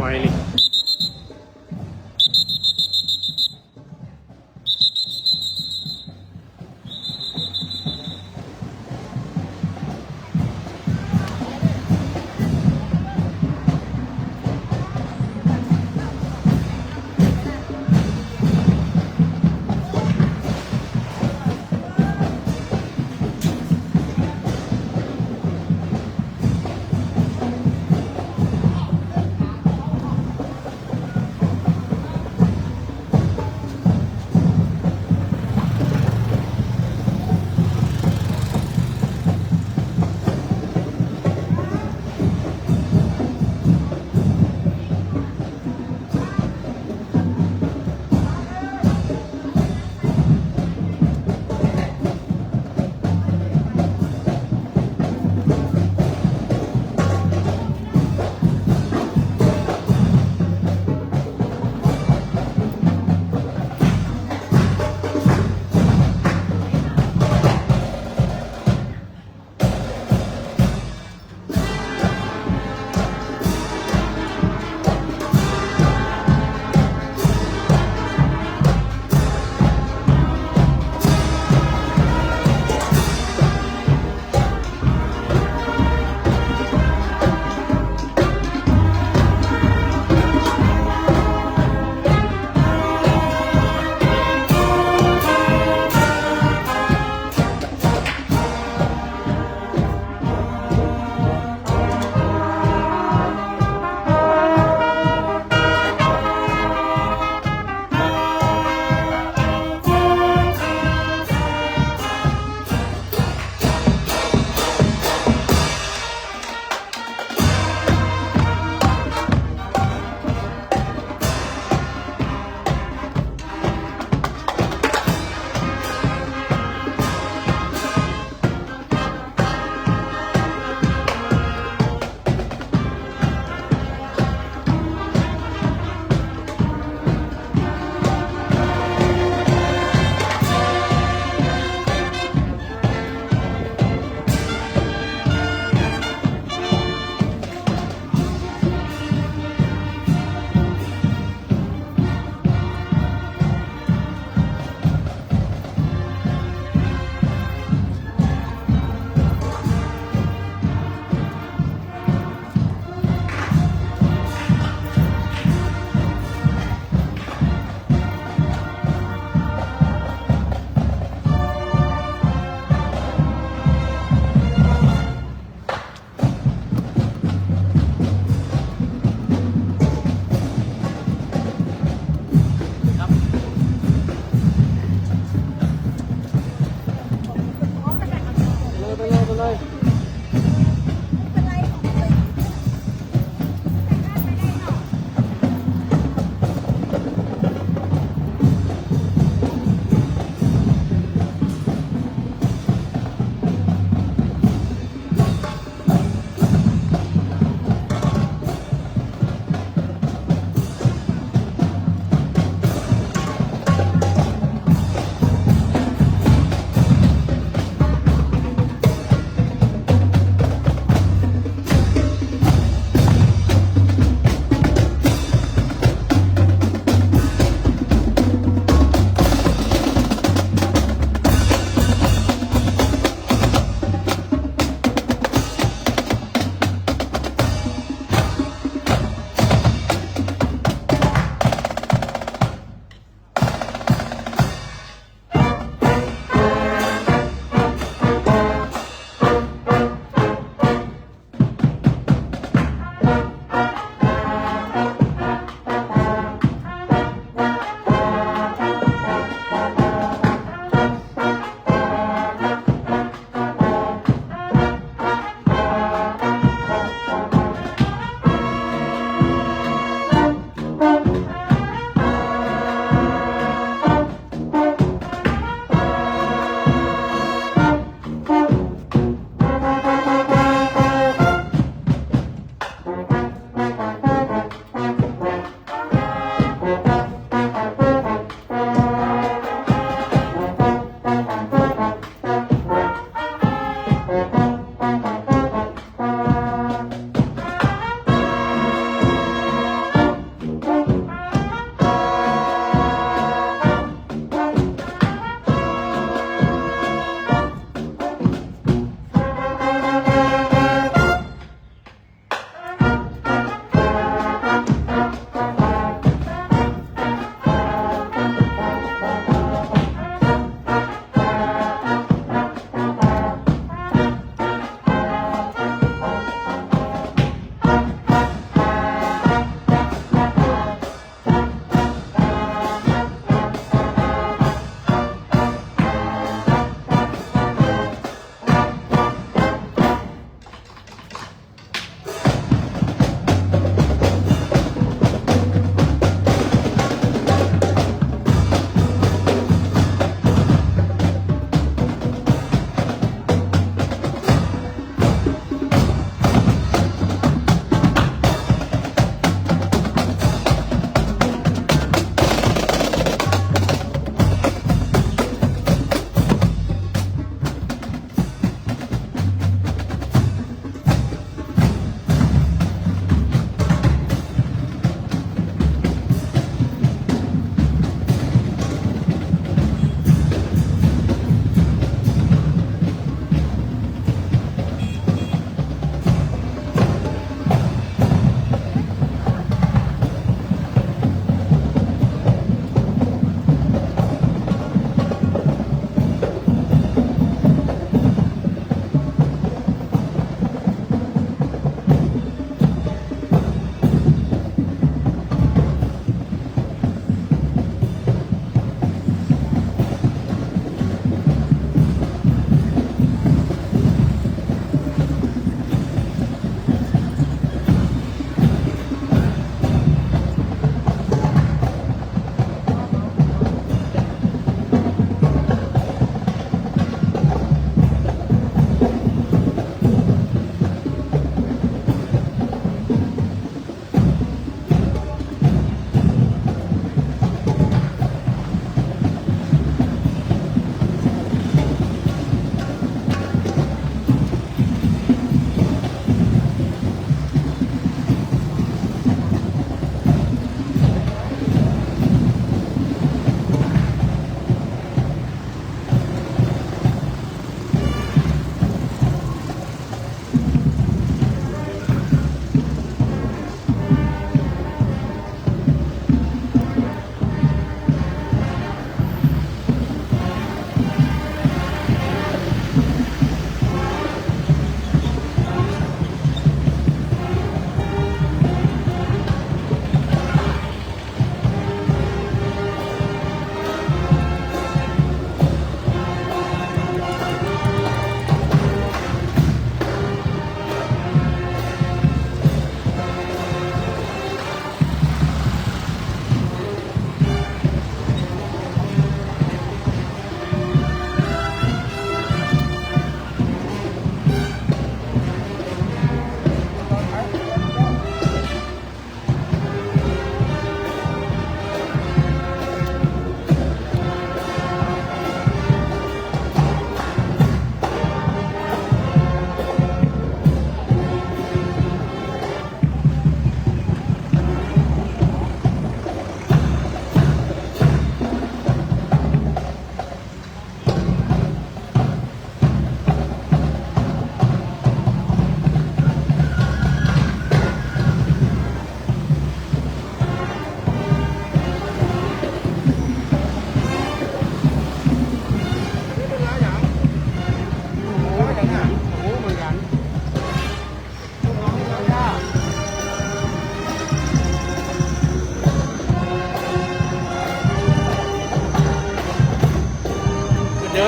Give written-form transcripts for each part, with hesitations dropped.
Smiley.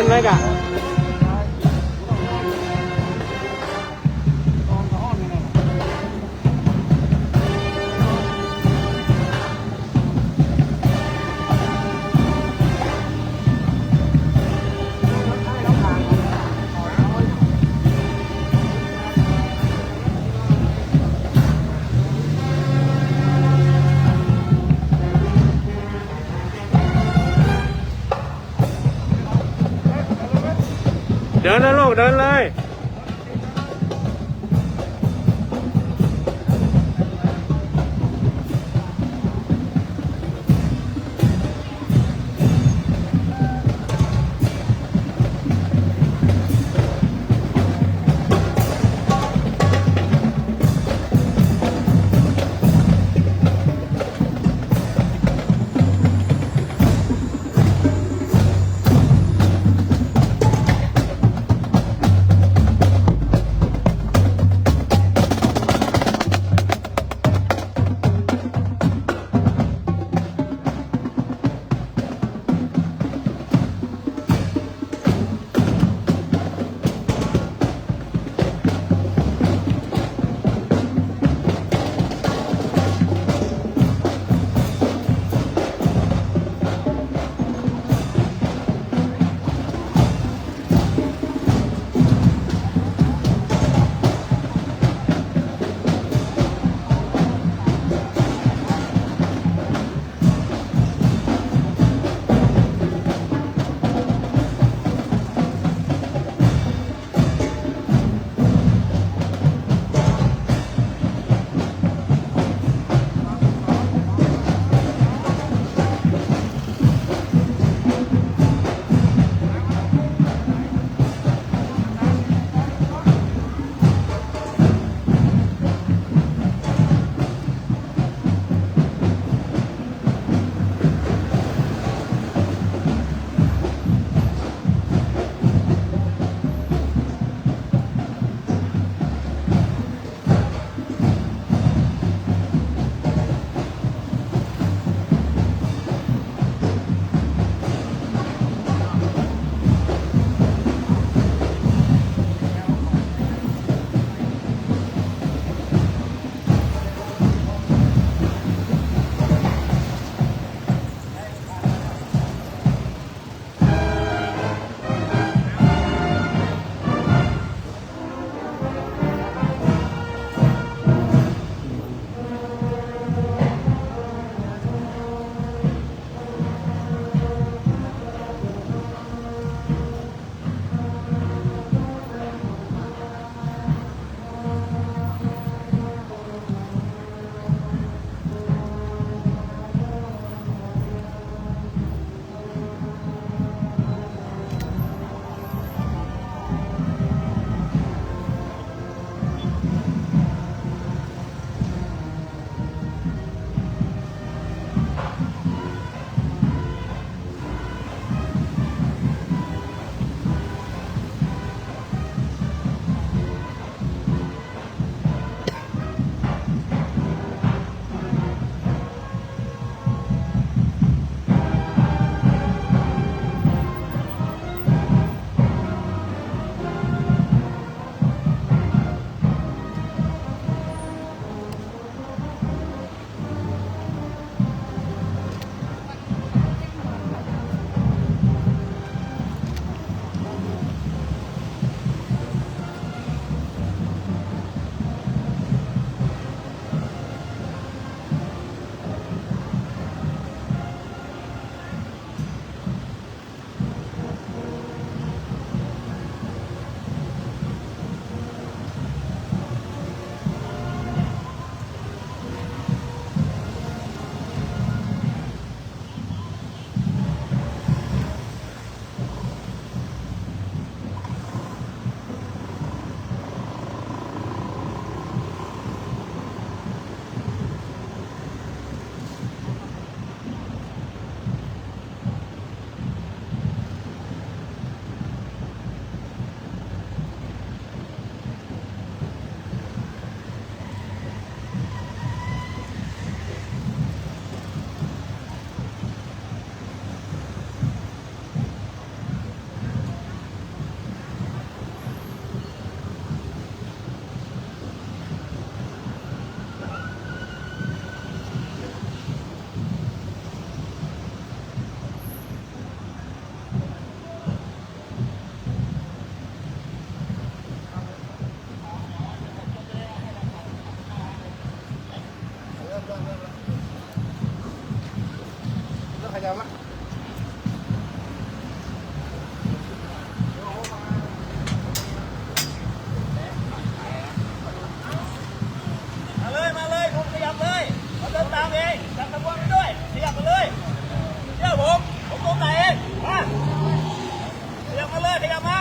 ไหมกะเดินนะลูกเดินเลย แล้วละมาเลยผมขยับเลยเขาเดินตามเองจับตะวันไปด้วยขยับมาเลยเชื่อผมตัวไหนเองมาขยับมาเลยขยับมา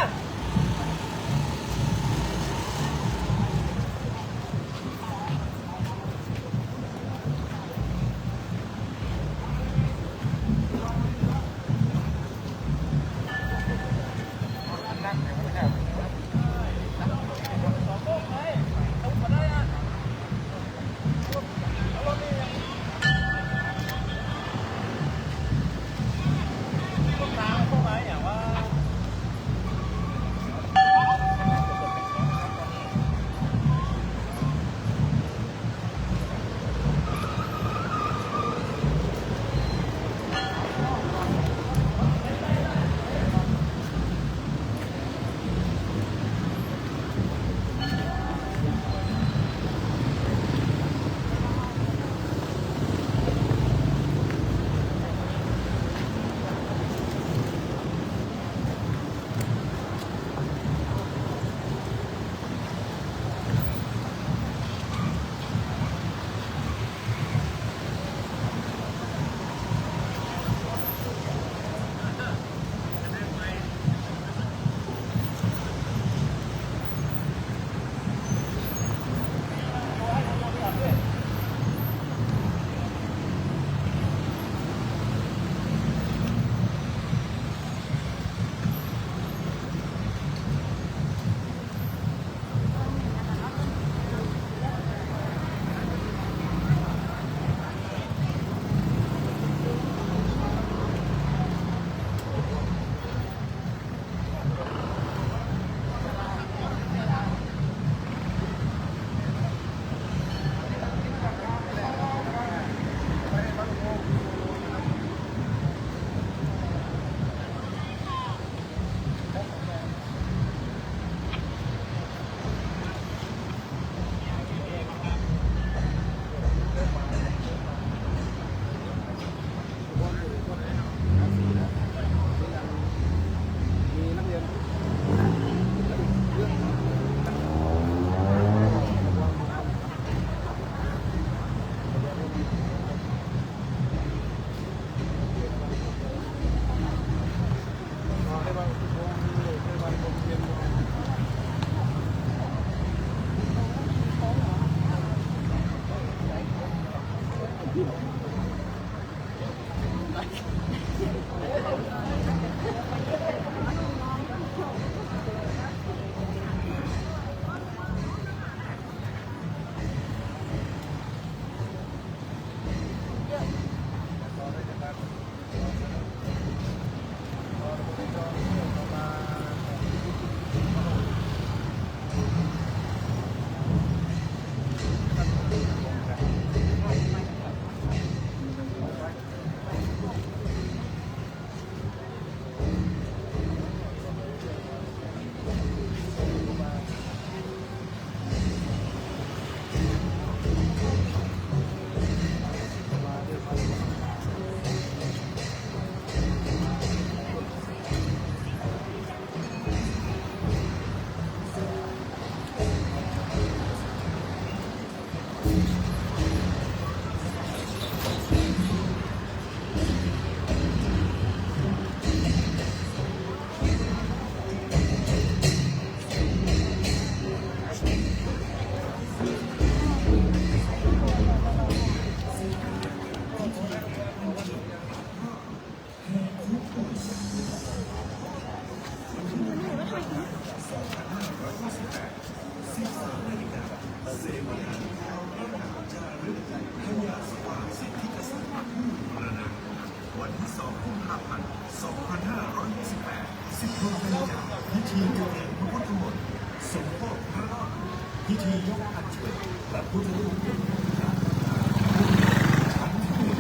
พิธียกอัญเชิญพระพุทธรูปชั้นที่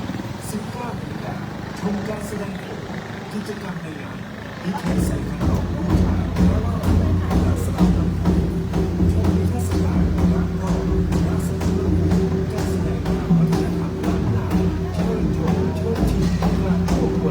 19 นาฬิกาชมการแสดงโขนกิจกรรมในงานพิธีใส่ขันดอกบูชาการสลับลำพูชมนิทรรศการรักรอบการแสดงการแสดงวัฒนธรรมล้านนาเชิญชมเชิญชิมงานโชค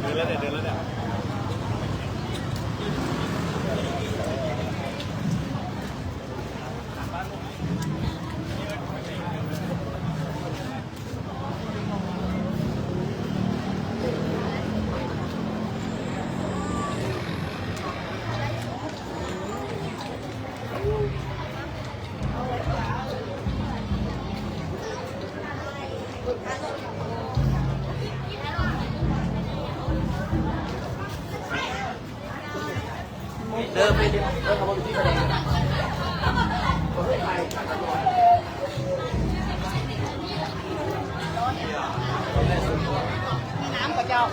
เดินแล้วเนี่ยเดินแล้วเนี่ยเดินไปเดินเขาบอกอยู่ที่ประเด็นผมไม่ไปน้ำกับเจ้า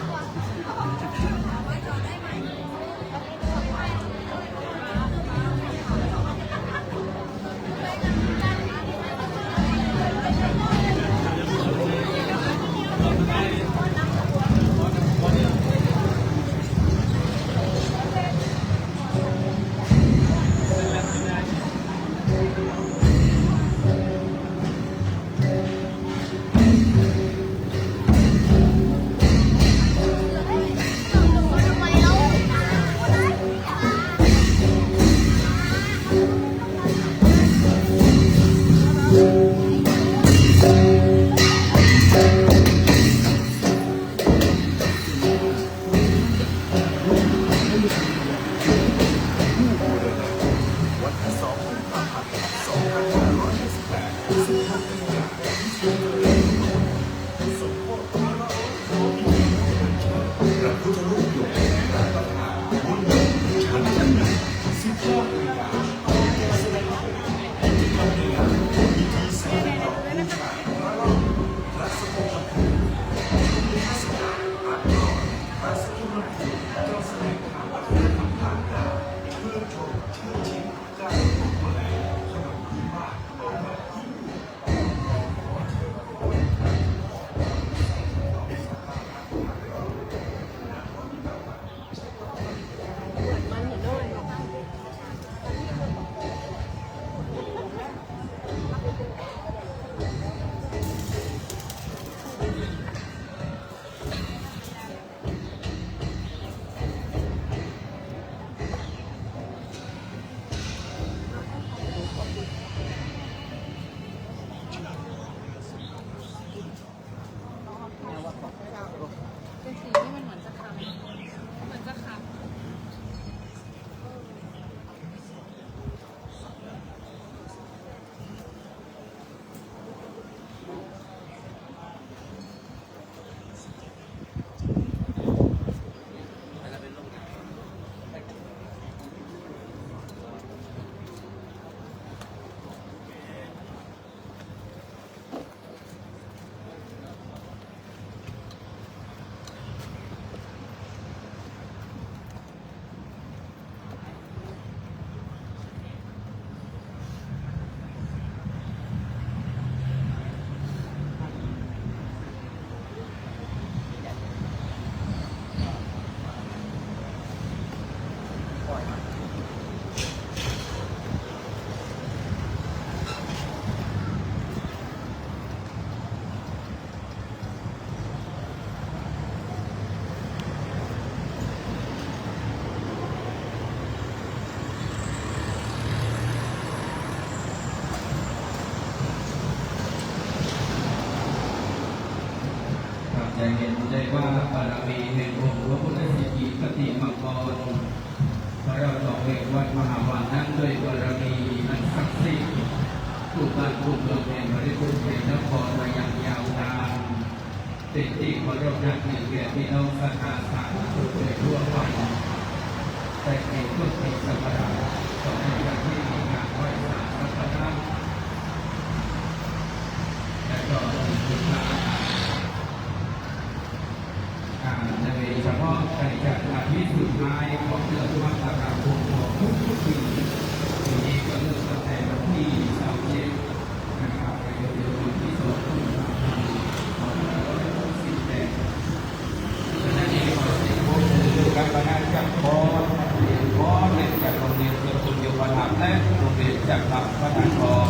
จะเห็นได้ว่าบารมีแห่งองค์พระพุทธสิทธิปฏิมากรพระเราต้องเรียกวัดมหาวันนั้นด้วยบารมีนั้นศักดิ์สิทธิ์ทุกบ้านทุกเมืองแห่งประเทศไทยนครมาอย่างยาวนานเป็นที่เคารพนับถือแก่พี่น้องประชาชนทุกคนทั่วไปแต่ในทุกปีสัปดาห์ต้องมีการที่มีงานไหว้พระพระธาตุและก็มีการในเฉพาะการจัดอาทิตย์สุดท้ายของเดือนมกราคมของทุกปีปีนี้ก็เริ่มตั้งแต่วันที่27นะครับไปจนถึงวันที่2ตุลาคม2568ฉะนั้นเองขอสิ่งพวกนี้การประกาศจากบอสเรียนบอสเรียนจากโรงเรียนเตรียมตุนเดียวกันและโรงเรียนจากหลักพระนคร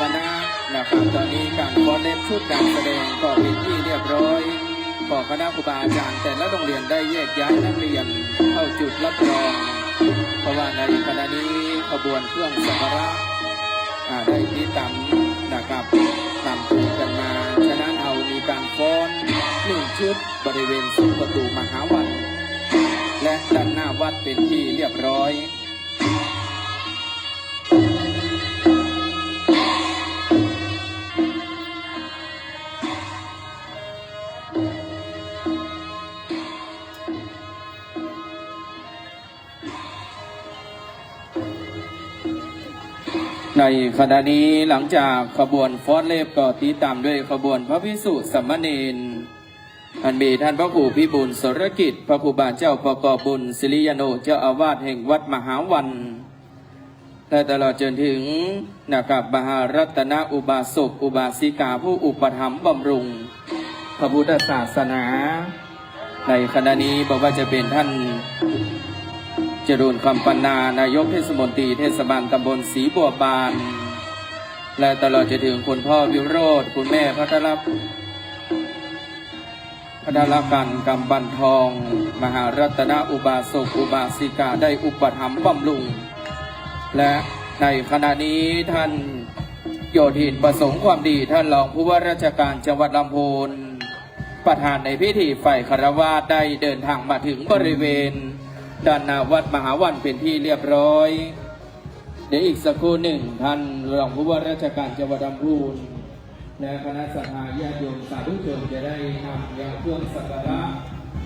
คณะนะครับตอนนี้การฟ้อนเล่นชุดการแสดงก็เป็นที่เรียบร้อยขอคณะครูบาอาจารย์แต่ละโรงเรียนได้แยกย้ายนักเรียนเข้าจุดรับรองเพราะว่าในขณะนี้ขบวนเครื่องสักการะได้ที่ตามนะครับตามคุยกันมาฉะนั้นเอามีการฟ้อน1 ชุดบริเวณซุ้มประตูมหาวันและด้านหน้าวัดเป็นที่เรียบร้อยในขณะนี้หลังจากขบวนฟ้อนเล็บก็ตีตามด้วยขบวนพระภิกษุสามเณรอันมีท่านพระครูพิบูลสรกิจพระครูบาเจ้าประกอบบุญศิริยโนเจ้าอาวาสแห่งวัดมหาวันและตลอดจนถึงนะครับมหารัตนอุบาสกอุบาสิกาผู้อุปถัมภ์บำรุงพระพุทธศาสนาในขณะนี้บอกว่าจะเป็นท่านจรูนคำปนานายกเทศมนตรีเทศบาลตำบลศรีบัวบานและตลอดจนถึงคุณพ่อวิโรธคุณแม่พัทรกันกำบันทองมหารัตนอุบาสกอุบาสิกาได้อุปถัมภ์บำรุง และในขณะนี้ท่านโยธินประสงค์ความดีท่านรองผู้ว่าราชการจังหวัดลำพูนประธานในพิธีฝ่ายคารวะได้เดินทางมาถึงบริเวณด้านหน้าวัดมหาวันเป็นที่เรียบร้อยเดี๋ยวอีกสักครู่หนึ่งท่านรองผู้ว่าราชการจังหวัดลำพูนและคณะสัตยาญาติโยมสาธุชนจะได้นำยาเครื่องสักการะ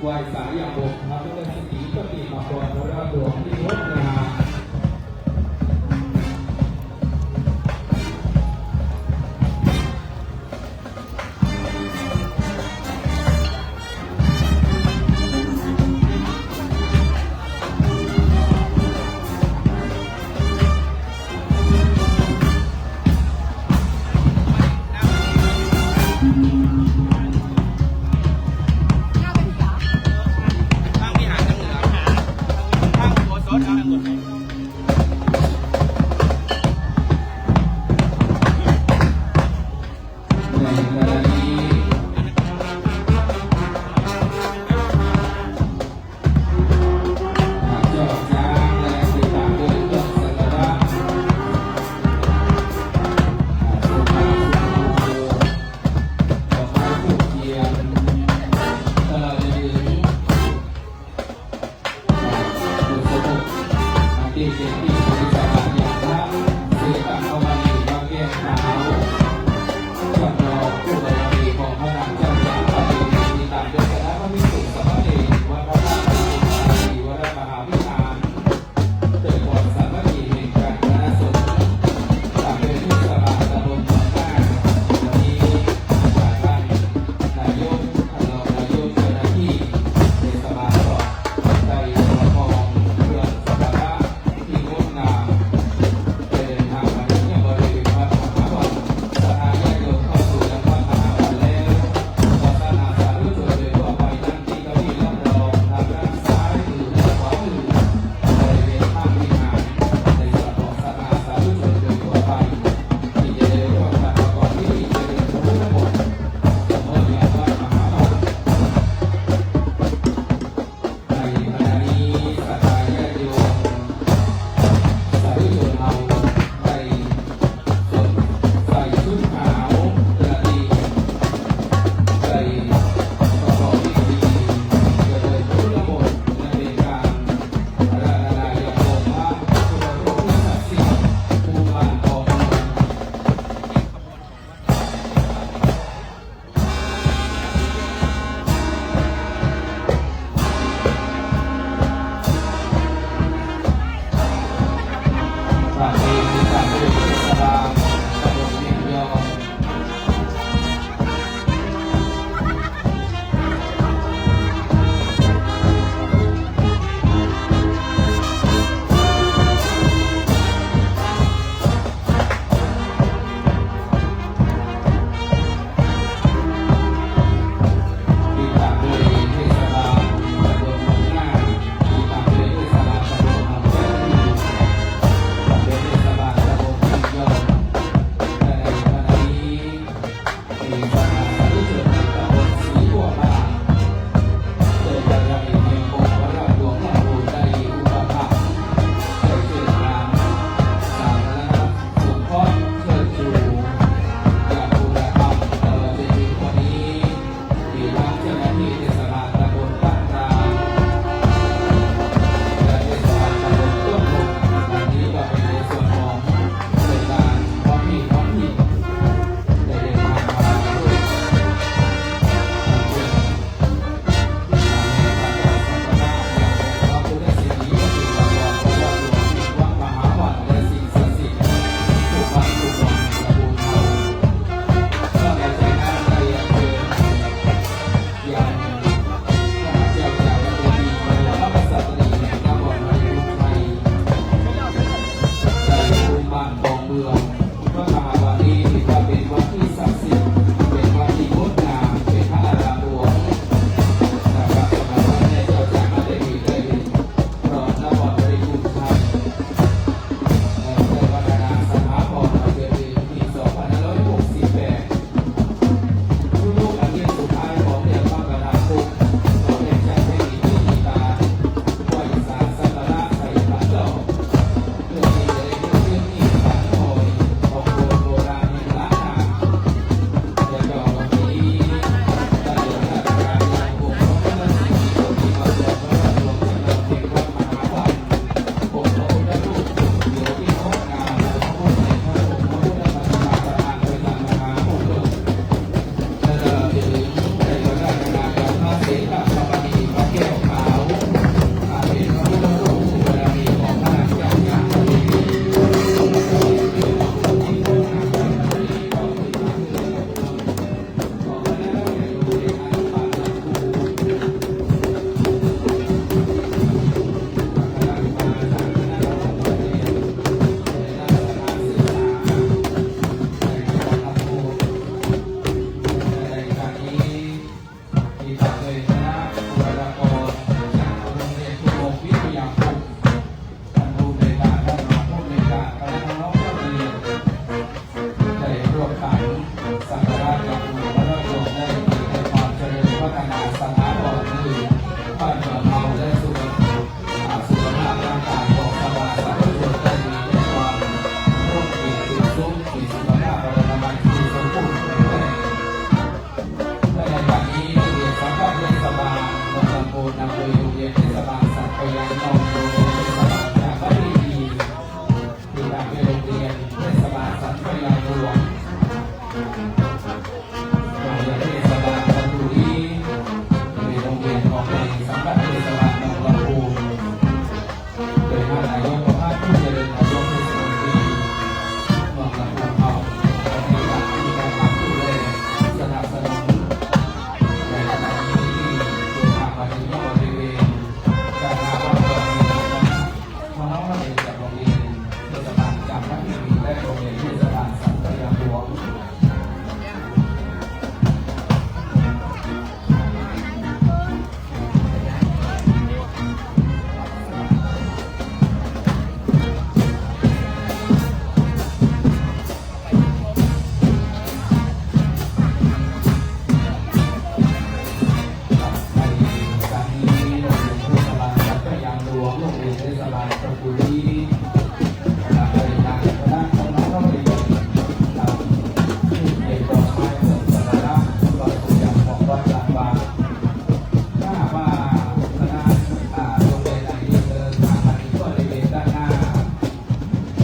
ไหว้สายอย่างบกพระพุทธศีปฏิมากรพระหลวงที่งดงาม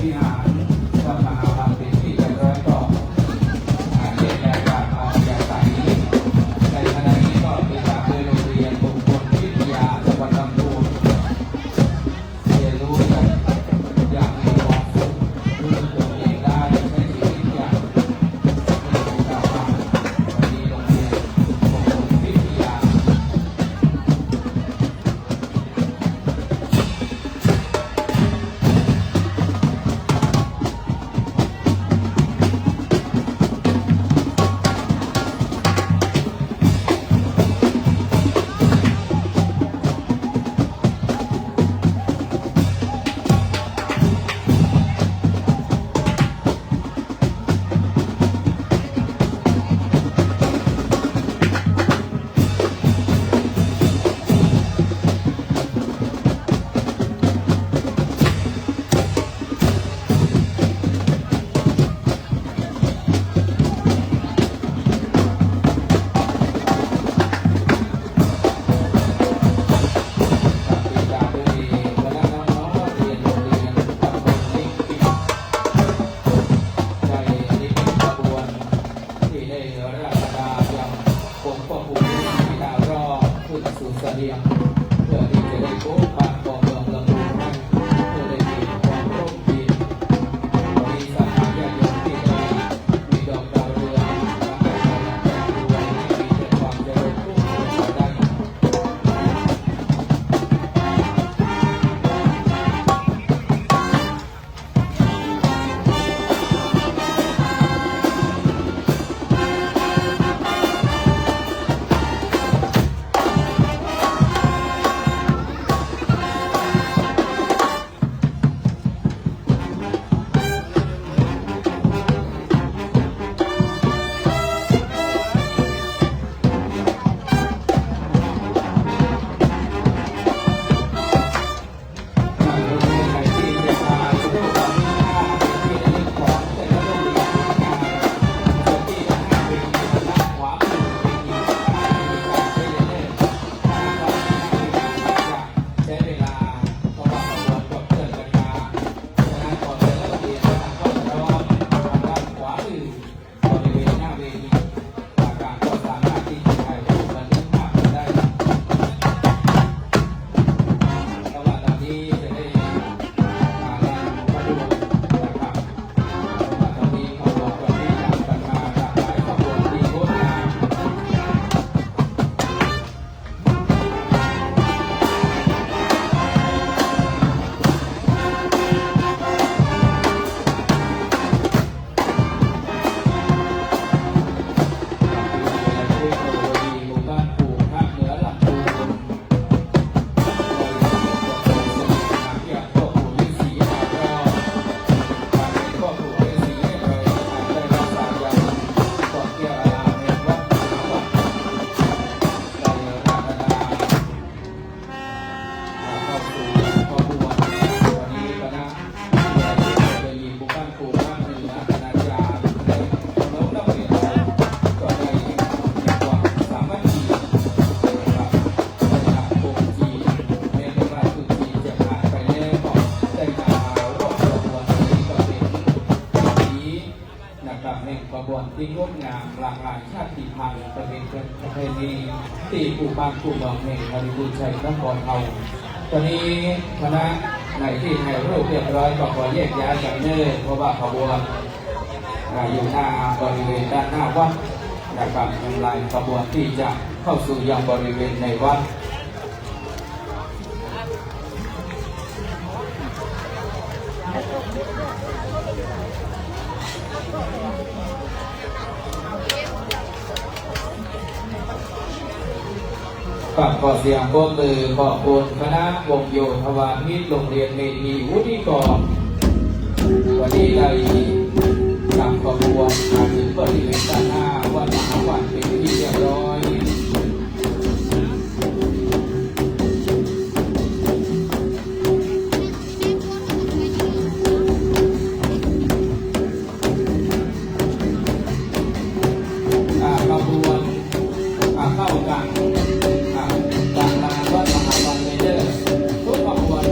วิหารวัดมหาวันเป็นที่เรียบร้อยก็เรียนแบบการเอาอย่างใสในขณะนี้ก็เป็นการโดยโรงเรียนมงคลวิทยาจังหวัดลำพูนเรียนรู้กันอย่างมีความสุขรู้ตัวเองได้ใช้ชีวิตอย่างมีคุณภาพวันนี้โรงเรียนมงคลวิทยา ที่งดงามหลากหลายชาติพันธุ์ประเพณีที่ผู้บางผู้บางแห่งบริบูรณ์ชัยนครเทาตอนนี้คณะในที่ถ่ายรูปเรียบร้อยก็ขอแยกย้ายกันเนิ่นเพราะว่าขบวนอยู่หน้าบริเวณด้านหน้าวัดนะครับทำลายขบวนที่จะเข้าสู่ยังบริเวณในวัดฝากขอเสียงปรบมือขอบคุณคณะวงโยธวาทิตโรงเรียนเมธีวุฒิกรวันนี้ได้นำขบวนมาถึงบริเวณด้านหน้าวัดมหาวันเป็นที่เรียบร้อยขบวนเข้ากันทุกขบวน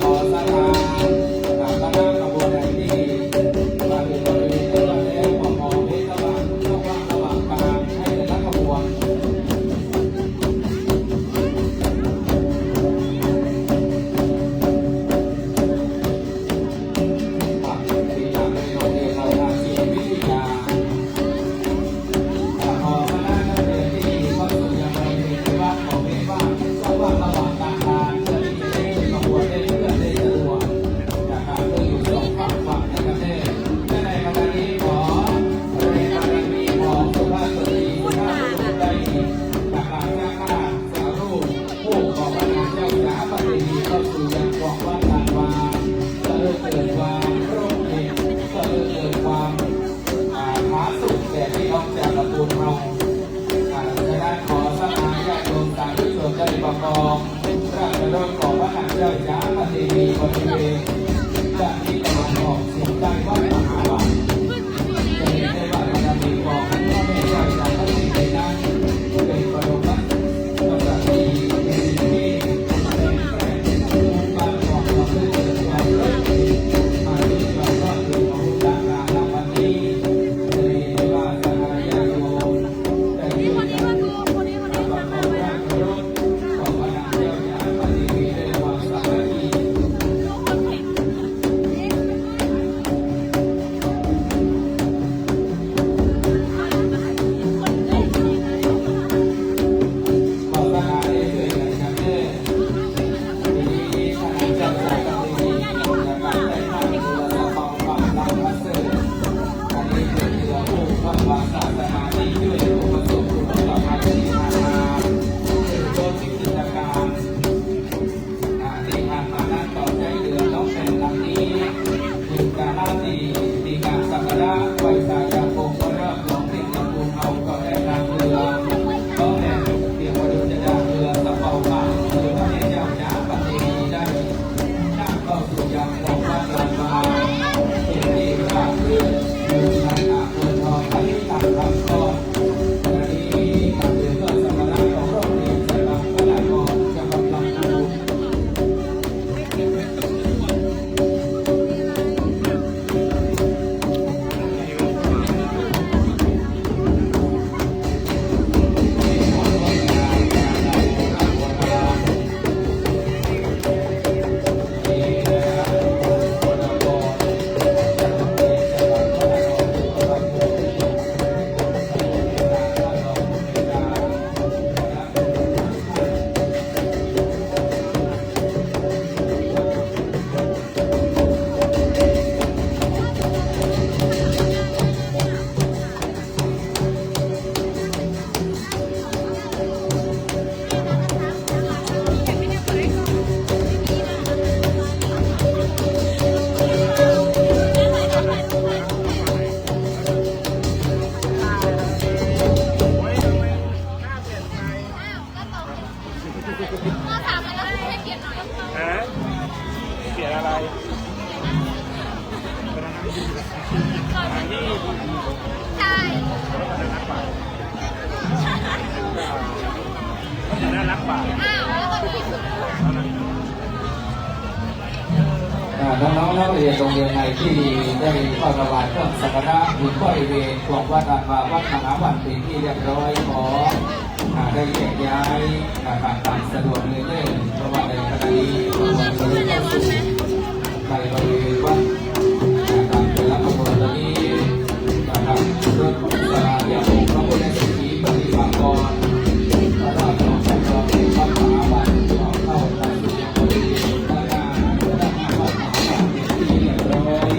ขอสถานคณะขบว ใช่ น่ารักป่า อ้าวแล้วก็มีสุด น้องๆนักเรียนโรงเรียนในที่ได้เข้าถวายเครื่องสักการะบุญบริเวณของวัดอันวาวัดมหาวันเป็นที่เรียบร้อยขอได้แยกย้ายตามสะดวกเลยเนี่ยเพราะว่าในขณะนี้บริเวณในบริเวณวัดตามแต่ละขบวนตอนนี้นะครับรถของสารยาองค์พระพุทธสิทธิปฏิบัติกรตลอดของสังฆราชวัดมหาวันเข้าสู่บริเวณด้านหน้าวัดมหาวันเป็นที่เรียบร้อย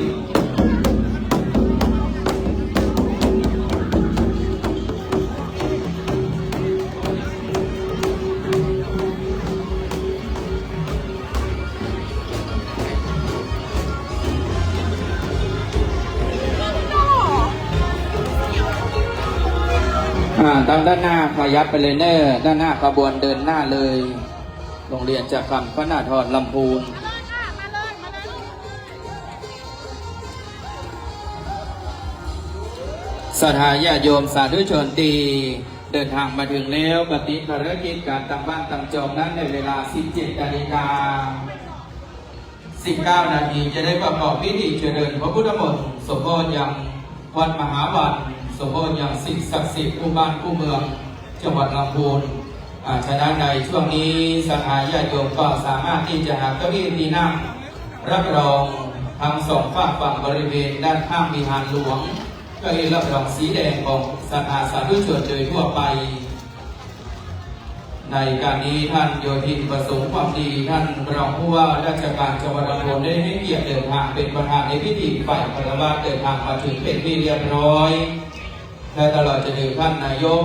ทางด้านหน้าขยับไปเลยเนอร์ด้านหน้าขบวนเดินหน้าเลย โรงเรียนจากคำพระนาทรลำพูนสถาญาโยมสาธุชนดีเดินทางมาถึงแล้วปฏิภารกิจการตั้งบ้านตั้งจองนั้นในเวลา 17 นาฬิกา 19 นาทีจะได้ประกอบพิธีเจริญพระพุทธมนต์สมโภชยังวัดมหาวันสมโภชยังสิ่งศักดิ์สิทธิ์คู่บ้านคู่เมืองจังหวัดลำพูนฉะนั้นในช่วงนี้สถาญาโยมก็สามารถที่จะหาเก้าอี้ที่นั่งรับรองทั้งสองฝากฝั่งบริเวณด้านข้างวิหารหลวงเก้าอี้รับรองสีแดงของสถาสาธุชนโดยทั่วไปในการนี้ท่านโยธินประสงค์ความดีท่านรองผู้ว่าราชการจังหวัดลำพูนได้ให้เกียรติเดินทางเป็นประธานในพิธีฝ่ายคารวะเดินทางมาถึงเป็นที่เรียบร้อยและตลอดจนถึงท่านนายก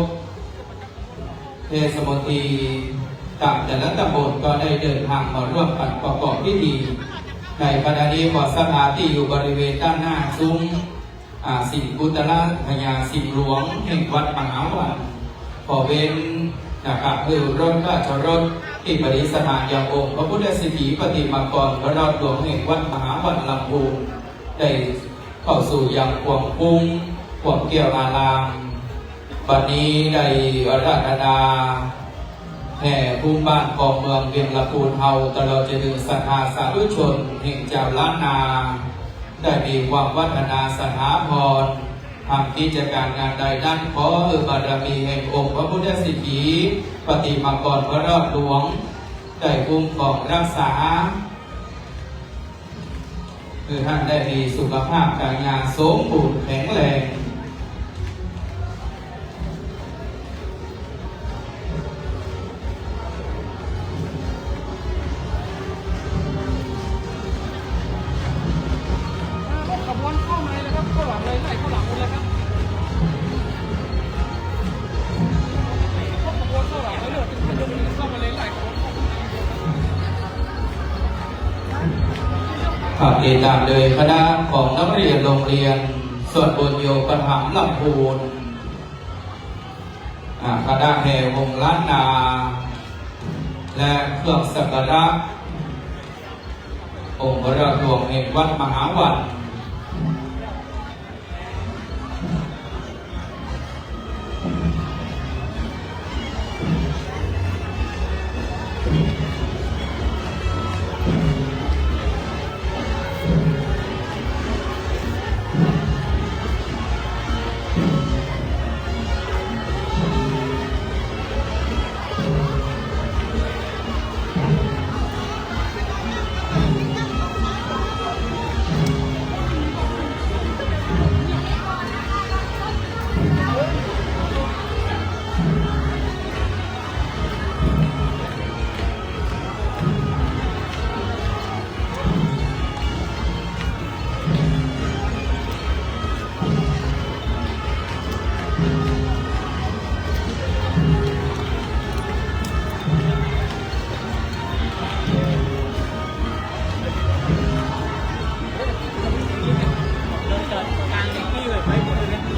เทศมนตรีต่างแต่ละตำบลก็ได้เดินทางมาร่วมกันประกอบพิธีในขณะนี้ขอสถานที่อยู่บริเวณด้านหน้าซุ้มสิ่งกุตละพญาสิ่งหลวงแห่งวัดมหาวันขอเว้นนะครับคือรถราชรถที่ประดิษฐานยังองค์พระพุทธสิทธิปฏิมากรพระรอดหลวงแห่งวัดมหาวันลำพูนได้เข้าสู่ยังกวางปุ้งกวางเกี่ยวอารามบัดนี้ได้ราชดาแห่ภูมิบ้านของเมืองเวียงละพูนเฮาตลอดจนถึงศรัทธาสาธุชนแห่งเจ้าล้านนาได้มีความวัฒนาสถาพรทำกิจการงานใดด้านขอบารมีแห่งองค์พระพุทธสิทธิปฏิมากรพระรอดหลวงได้คุ้มครองรักษาคือท่านได้มีสุขภาพการงานสมบูรณ์แข็งแรงขบวนเข้ามาเลยครับเข้าหลังเลยไล่เข้าหลังเลยครับขบวนเข้าหลังแล้วเลือดเป็นขบวนเข้ามาเลยไล่ขบวนขับติดตามโดยคณะของนักเรียนโรงเรียนส่วนบุญโยปถัมภ์ลำพูนคณะแห่วงล้านนาและเครื่องสักการะองค์พระรอดหลวงแห่งวัดมหาวัน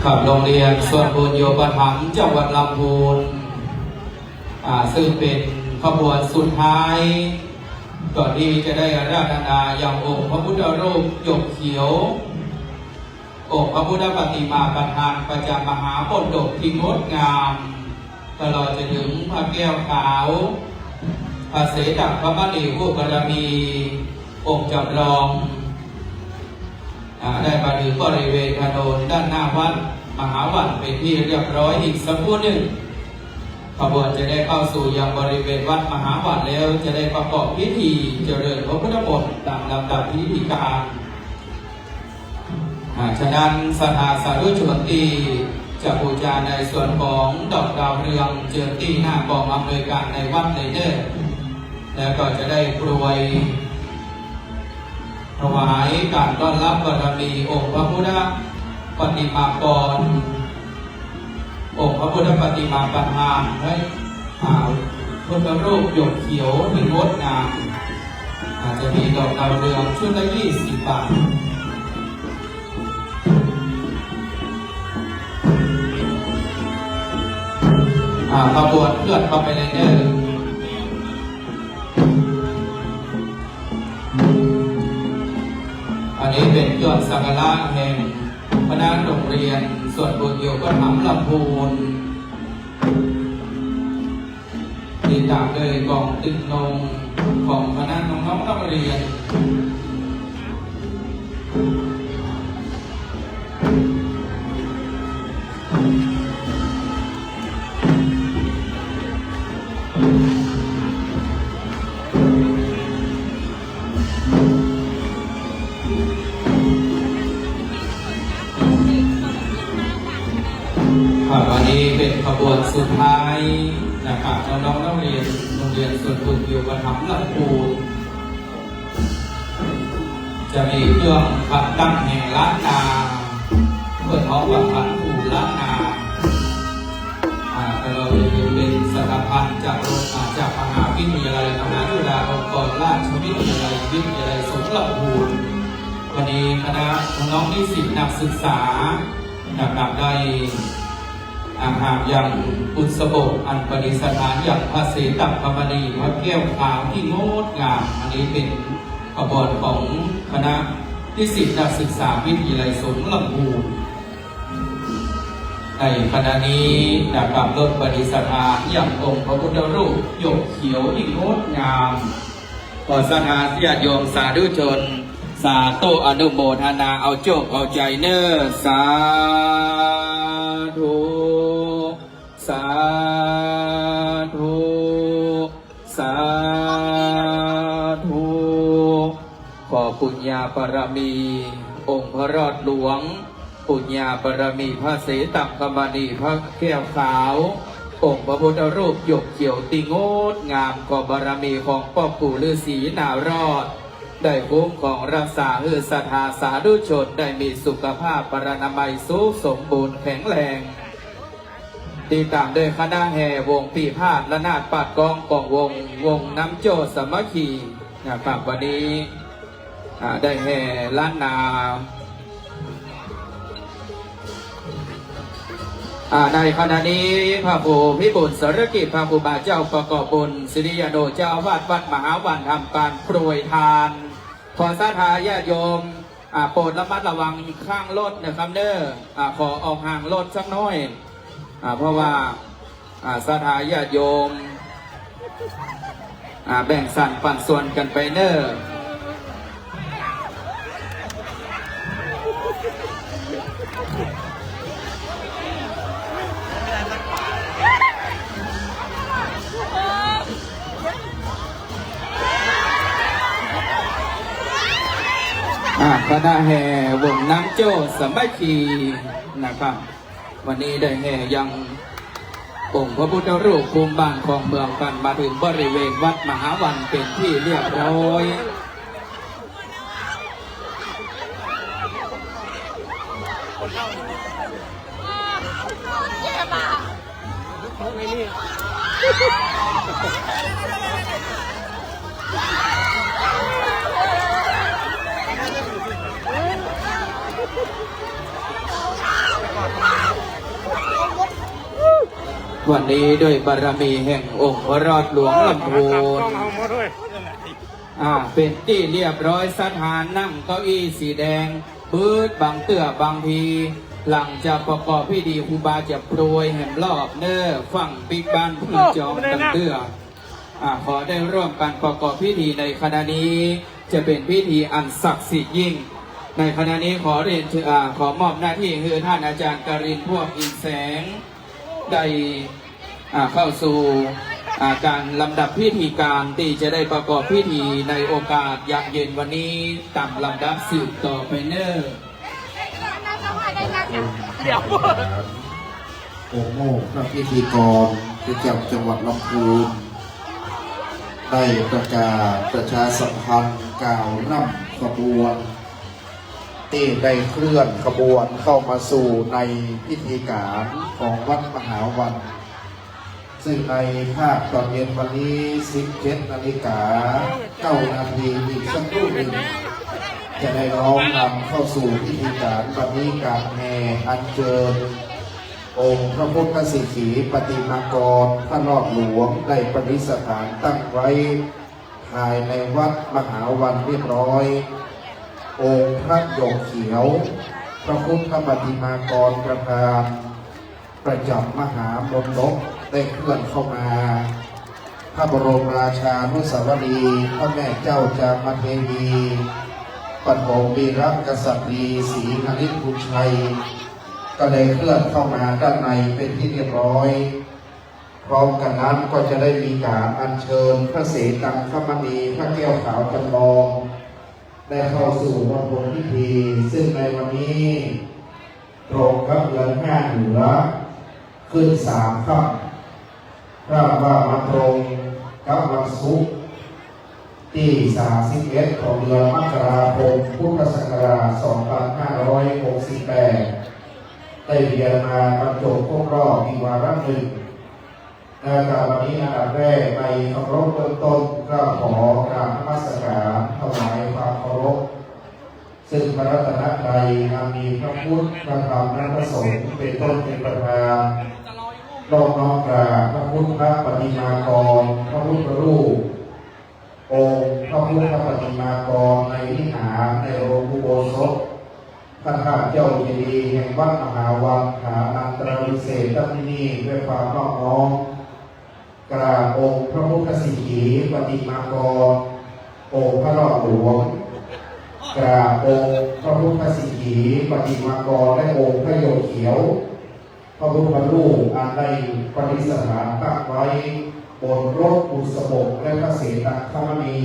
ขับโรงเรียนส่วนบุญโยปถัมภ์จังหวัดลำพูนซึ่งเป็นขบวนสุดท้ายก่อนที่จะได้อาราธนาอย่างองค์พระพุทธรูปหยกเขียว องค์พระพุทธปฏิมาประธานประจำมหาบดกที่งดงามตลอดจนถึงพระแก้วขาวพระเสด็จพระมณีผู้บารมีองค์จำลองได้มาถึงบริเวณถนนด้านหน้าวัดมหาวันเป็นที่เรียบร้อยอีกสักครู่หนึ่งขบวนจะได้เข้าสู่ยังบริเวณวัดมหาวันแล้วจะได้ประกอบพิธีเจริญพระพุทธมนต์ตามลำดับพิธีการฉะนั้นสถาสาธุชนที่จะบูชาในส่วนของดอกดาวเรืองเจิมที่หน้ากองอำนวยการในวัดในเนอแล้วก็จะได้กรวยถวายการต้อนรับบารมีองค์พระพุทธปฏิมากรองค์พระพุทธปฏิมาประธานให้พุทธรูปหยดเขียวที่งดงามอาจจะมีดอกดาวเรืองชุดละ20 บาทขบวนเคลื่อนเข้าไปในเนื้ออันนี้เป็นยอดสักการะแห่งคณะโรงเรียนส่วนบุญโยก็ทำลำพูนติดตามเลยกองตึกนงของคณะน้องๆนักเรียนวันนี้เป็นขบวนสุดท้ายนะครับน้องๆนักเรียนโรงเรียนส่วนบุญโยก็ทำลำพูนจะมีเครื่องขับตั้งแห่งล้านนาเพื่อท้องวัดพันผูล้านนาแต่เราจะเป็นสถาบันจากมหาวิทยาลัยมหาจุฬาลงกรณราชวิทยาลัยวิทยาลัยสงขลาภูมิวันนี้คณะน้องๆนิสิตนักศึกษานะครับได้หากอย่างบุษบกอันประดิษฐานอย่างพระเสด็จพระมณีพระแก้วขาวที่งดงามอันนี้เป็นขบวนของคณะนิสิตนักศึกษาวิทยาลัยสงขลาภูมิในขณะนี้นะครับรถประดิษฐานอย่างองค์พระพุทธรูปหยกเขียวที่งดงามขอสนาญาติโยมสาธุชนสาธุอนุโมทนาเอาโจกเอาใจเนอสาธุสาธุสาธุขอปุญญาบารมีองค์พระรอดหลวงปุญญาบารมีพระเสด็จพระมณีพระแก้วขาวองค์พระพุทธรูปหยกเขียวติงดงามขอบารมีของพ่อปู่ฤาษีนารอดได้คุ้มของรักษาให้ศรัทธาสาธุชนได้มีสุขภาพปรนามัยสุขสมบูรณ์แข็งแรงติดตามโดยคณะแห่วงปีพาดและนาฏปัดกองกองวงน้ำโจสามัคคีนะครับวันนี้ได้แห่ล้านนาในขณะนี้พระครูพิบูลสรกิจพระครูบาเจ้าประกอบบุญศิริยโนเจ้าวาดวัดมหาวันทำการโปรยทานขอศรัทธาญาติโยมโปรดระมัดระวังข้างรถนะครับเด้อขอออกห่างรถสักน้อยเพราะว่าศรัทธาญาติโยมแบ่งสรรปันส่วนกันไปเด้อคณะแห่วงน้ำโจ้สามัคคีนะครับวันนี้ได้แห่ยังองค์พระพุทธรูปภูมิบานของเมืองกันมาถึงบริเวณวัดมหาวันเป็นที่เรียบร้อยวันนี้ด้วยบารมีแห่งองค์พระรอดหลวงลำพูนเป็นที่เรียบร้อยสถานนั่งเก้าอี้สีแดง บืดบางเตื้อบางทีหลังจากประกอบพิธีครูบาจะโปรยแห่มรอบเน้อฝั่งปีกบ้านพื้นจอมตังเตื้อขอได้ร่วมกันประกอบพิธีในคณะนี้จะเป็นพิธีอันศักดิ์สิทธิ์ยิ่งในคณะนี้ขอเรียนขอมอบหน้าที่ให้ท่านอาจารย์กรินทร์พวกอินแสงได้เข้าสู่การลำดับพิธีการที่จะได้ประกอบพิธีในโอกาสยามเย็นวันนี้ตามลำดับสืบต่อไปเน้อ เดี๋ยว โอโม่พระพิธีกรประจำจังหวัดลำพูนได้ประกาศประชาสัมพันธ์กล่าวร่ำขบวนที่ได้เคลื่อนขบวนเข้ามาสู่ในพิธีการของวัดมหาวัน ซึ่งในภาคตอนเย็นวันนี้ 17 นาฬิกา 9 นาทีอีกสักครู่หนึ่งจะได้ร้องนำเข้าสู่พิธีการวันนี้การแห่อัญเชิญองค์พระพุทธสิขีปฏิมากรพระรอดหลวงได้ประดิษฐานตั้งไว้ภายในวัดมหาวันเรียบร้อยองค์พระหยกเขียวพระพุทธปฏิมากรประธานประจำมหามณฑปได้เคลื่อนเข้ามาพระบรมราชานุสาวรีย์พระแม่เจ้าจามเทวีปฐมวีรกษัตริย์ศรีนฤทธิ์บุญชัยก็ได้เคลื่อนเข้ามาด้านในเป็นที่เรียบร้อยพร้อมกันนั้นก็จะได้มีการอัญเชิญพระเสตังคมณีพระแก้วขาวจำลองได้เข้าสู่มณฑลพิธีซึ่งในวันนี้ตรงกับเดือน5เหนือขึ้น3 ค่ำพระว่ามาตรงกับวันศุกร์ที่ 31 ของเดือนมกราคมพุทธศักราช 2568 ได้เรียนมาบรรจบครบรอบอีกวาระหนึ่งในการวันนี้อันดับแรกในเคารพเบื้องต้นก็ขอกราบนมัสการถวายความเคารพซึ่งพระรัตนตรัยมีพระพุทธพระธรรมและพระสงฆ์เป็นต้นเป็นประธานรอบน้อมกราบพระพุทธปฏิมากรพระพุทธรูปองค์พระพุทธปฏิมากรในวิหารในโรงอุโบสถพระธาตุเจ้าเจดีย์แห่งวัดมหาวันฐานันตรวิเศษที่นี่ด้วยความนอบน้อมกราบองค์พระพุทธสิขีปฏิมากรองค์พระรอดหลวงกราบองค์พระพุทธสิขีปฏิมากรและองค์พระโยเขียวพระพุทธรูปอันได้ประดิษฐานตั้งไว้บนรถบุษบกและพระเสตังคมณี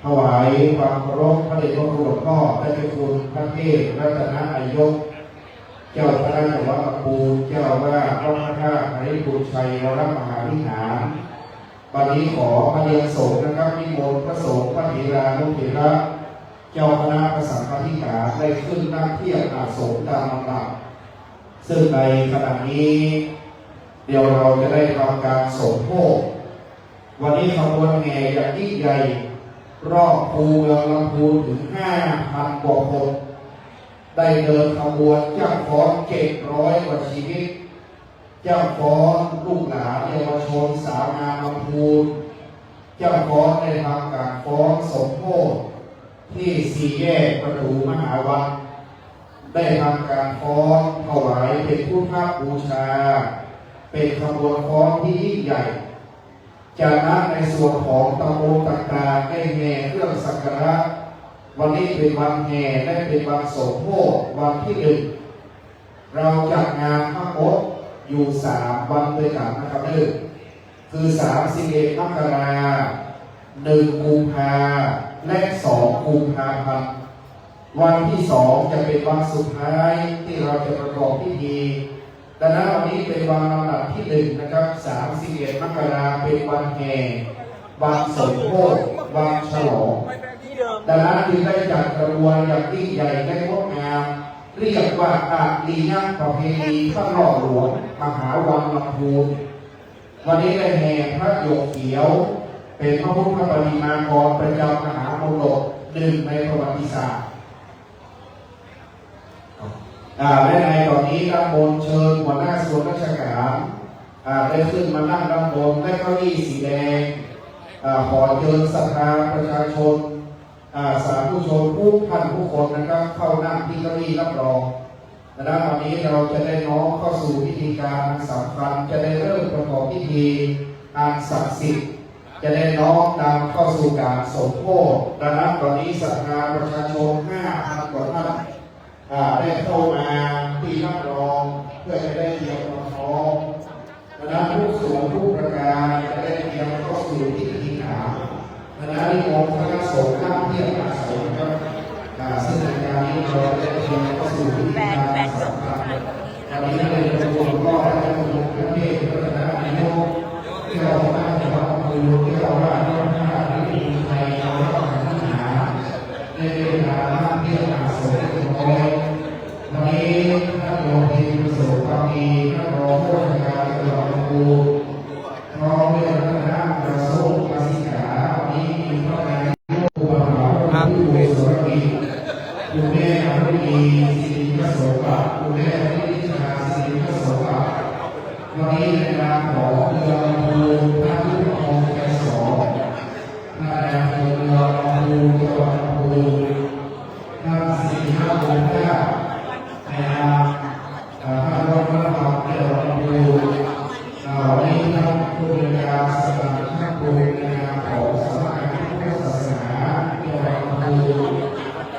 ถวายความเคารพพระเดชพระคุณหลวงพ่อและเจ้าคุณพระเทพรัตนนายกเจ้าคณะจังหวัดลำพูนเจ้าว่าพระพระธาตุนฤทธิ์บุญชัยวรมหาวิหารวันนี้ขอพระเดชสงฆ์นะครับนิมนต์พระสงฆ์พระเถรานุเถระเจ้าคณะพระสังฆธิการได้ขึ้นนั่งเทียบอาสงฆ์ตามลำดับซึ่งในขณะนี้เดี๋ยวเราจะได้ทำการสมโภชวันนี้ขบวนแห่อย่างยิ่งใหญ่รอบภูเมืองลำพูนถึง 5,000 กว่าคนได้เดินขบวนเจ้าฟ้อน700 กว่าชีวิตเจ้าฟ้อนลูกหลานเยาวชนสาวงามลำพูนเจ้าฟ้อนได้ทำการฟ้อนสมโภชที่สี่แยกประตูมหาวันได้ทำการฟ้อนถวายเป็นพุทธบูชาเป็นขบวนฟ้อนที่ยิ่งใหญ่จากนั้นในส่วนของตำบลต่างๆได้แห่เครื่องสักการะวันนี้เป็นวันแห่และเป็นวันสมโภชวันที่1เราจัดงานทั้งหมดอยู่3 วันด้วยกันนะครับคือ31 มกราคม 1 กุมภาพันธ์และ2 กุมภาพันธ์วันที่2จะเป็นวันสุดท้ายที่เราจะประกอบพิธีดังนั้นวันนี้เป็นวันลำดับที่1นะครับ31 มกราคมเป็นวันแห่วันสมโภชวันฉลองดังนั้นจึงได้จัดกระบวนอย่างยิ่งใหญ่และงดงามเรียกว่าอาลีนักประเพณีพระรอดหลวงมหาวันลำพูนวันนี้ได้แห่พระโยกเขียวเป็นพระพุทธปฏิมากรประจำมหามณฑป1ในประวัติศาสตร์และในตอนนี้ด้านบนเชิญหัวหน้าส่วนราชการได้ขึ้นมานั่งด้านบนได้เก้าอี้สีแดงขอเชิญศรัทธาประชาชน สาธุชนผู้ท่านผู้คนนะครับเข้านั่งที่เก้าอี้รับรองและวันนี้เราจะได้น้อมเข้าสู่พิธีการสำคัญจะได้เริ่มประกอบพิธีอันศักดิ์สิทธิ์จะได้น้อมนำเข้าสู่การสมโภชดังนั้นตอนนี้ศรัทธาประชาชน 5,000 กว่าท่านได้เข้ามาที่รับรองเพื่อจะได้เตรียมความพร้อมดังนั้นผู้สูงผู้ประการจะได้เตรียมเข้าสู่พิธีการดังนั้นนิมนต์คณะสงฆ์นั่งเทียบอาศัยครับซึ่งในการนี้เราได้เตรียมเข้าสู่พิธีการสำคัญตอนนี้ได้ประชุมก็ได้ประชุมพระเทศพระธรรมนิโยมที่เราตั้งใจว่าคือที่เราว่าพระธรรมนิโยมไทยเราต้องการพัฒนาในเวลาเทียบอาศัยน้อยวันนี้ท่านโยมทีมสุขความดีท่านรองผู้ว่าการจังหวัดลำพูนพร้อมด้วยคณะกระทรวงการศึกษาวันนี้มีพระนายกผู้บริหารผู้บริหารคุณแม่อนุดีสิริพระโสภาคุณแม่นิชาสิริพระโสภาวันนี้ในนามของเมืองลำพูนท่านผู้ปกครองใจสองนายอำเภอเมืองลำพูนจังหวัดลำพูนท่านสิริพระโสภาในนามท่านรองประธานจังหวัดลำพูนวันนี้ท่านผู้บริการสถานท่านผู้บริการของสำนักงานพุทธศาสนาจังหวัดลำพูน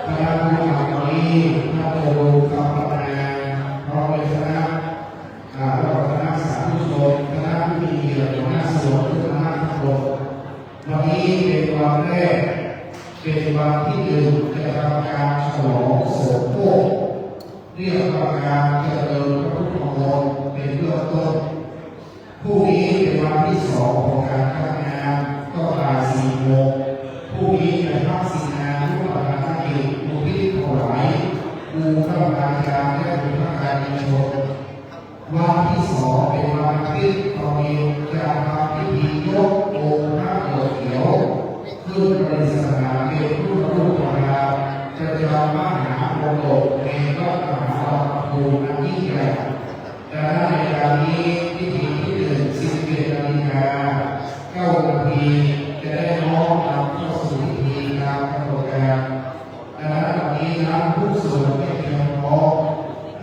คณะผู้นำวันนี้ท่านโอรุคำประนาพร้อมด้วยคณะแล้วก็คณะสาธุชนคณะผู้มีเกียรติหัวหน้าส่วนคณะทั้งหมดวันนี้เป็นวันแรกเป็นวันที่หนึ่งในการฉลองสมโภชเรียกว่าการเจริญพระพุทธมนต์เป็นเบื้องต้นพรุ่งนี้เป็นวันที่สองของการทำงานก็บ่าย4 โมงพรุ่งนี้จะพัก4 งานทุกประการกิจอุทิศถวายบูชาพระอาจารย์และบุญพการมีชนวันที่สองเป็นวันอาทิตย์เรามีจะทำพิธียกองค์พระโอษฐ์เขียวขึ้นประดิษฐานเป็นผู้รูปธรรมดาจะจำมหาโมโหในรอบมหาลำพูนอันยิ่งใหญ่แต่ในการนี้พิธีที่11:9 นาทีจะได้น้อมนำเข้าสู่พิธีตามกำหนดการดังนั้นวันนี้นักผู้สูงได้เตรียมพร้อม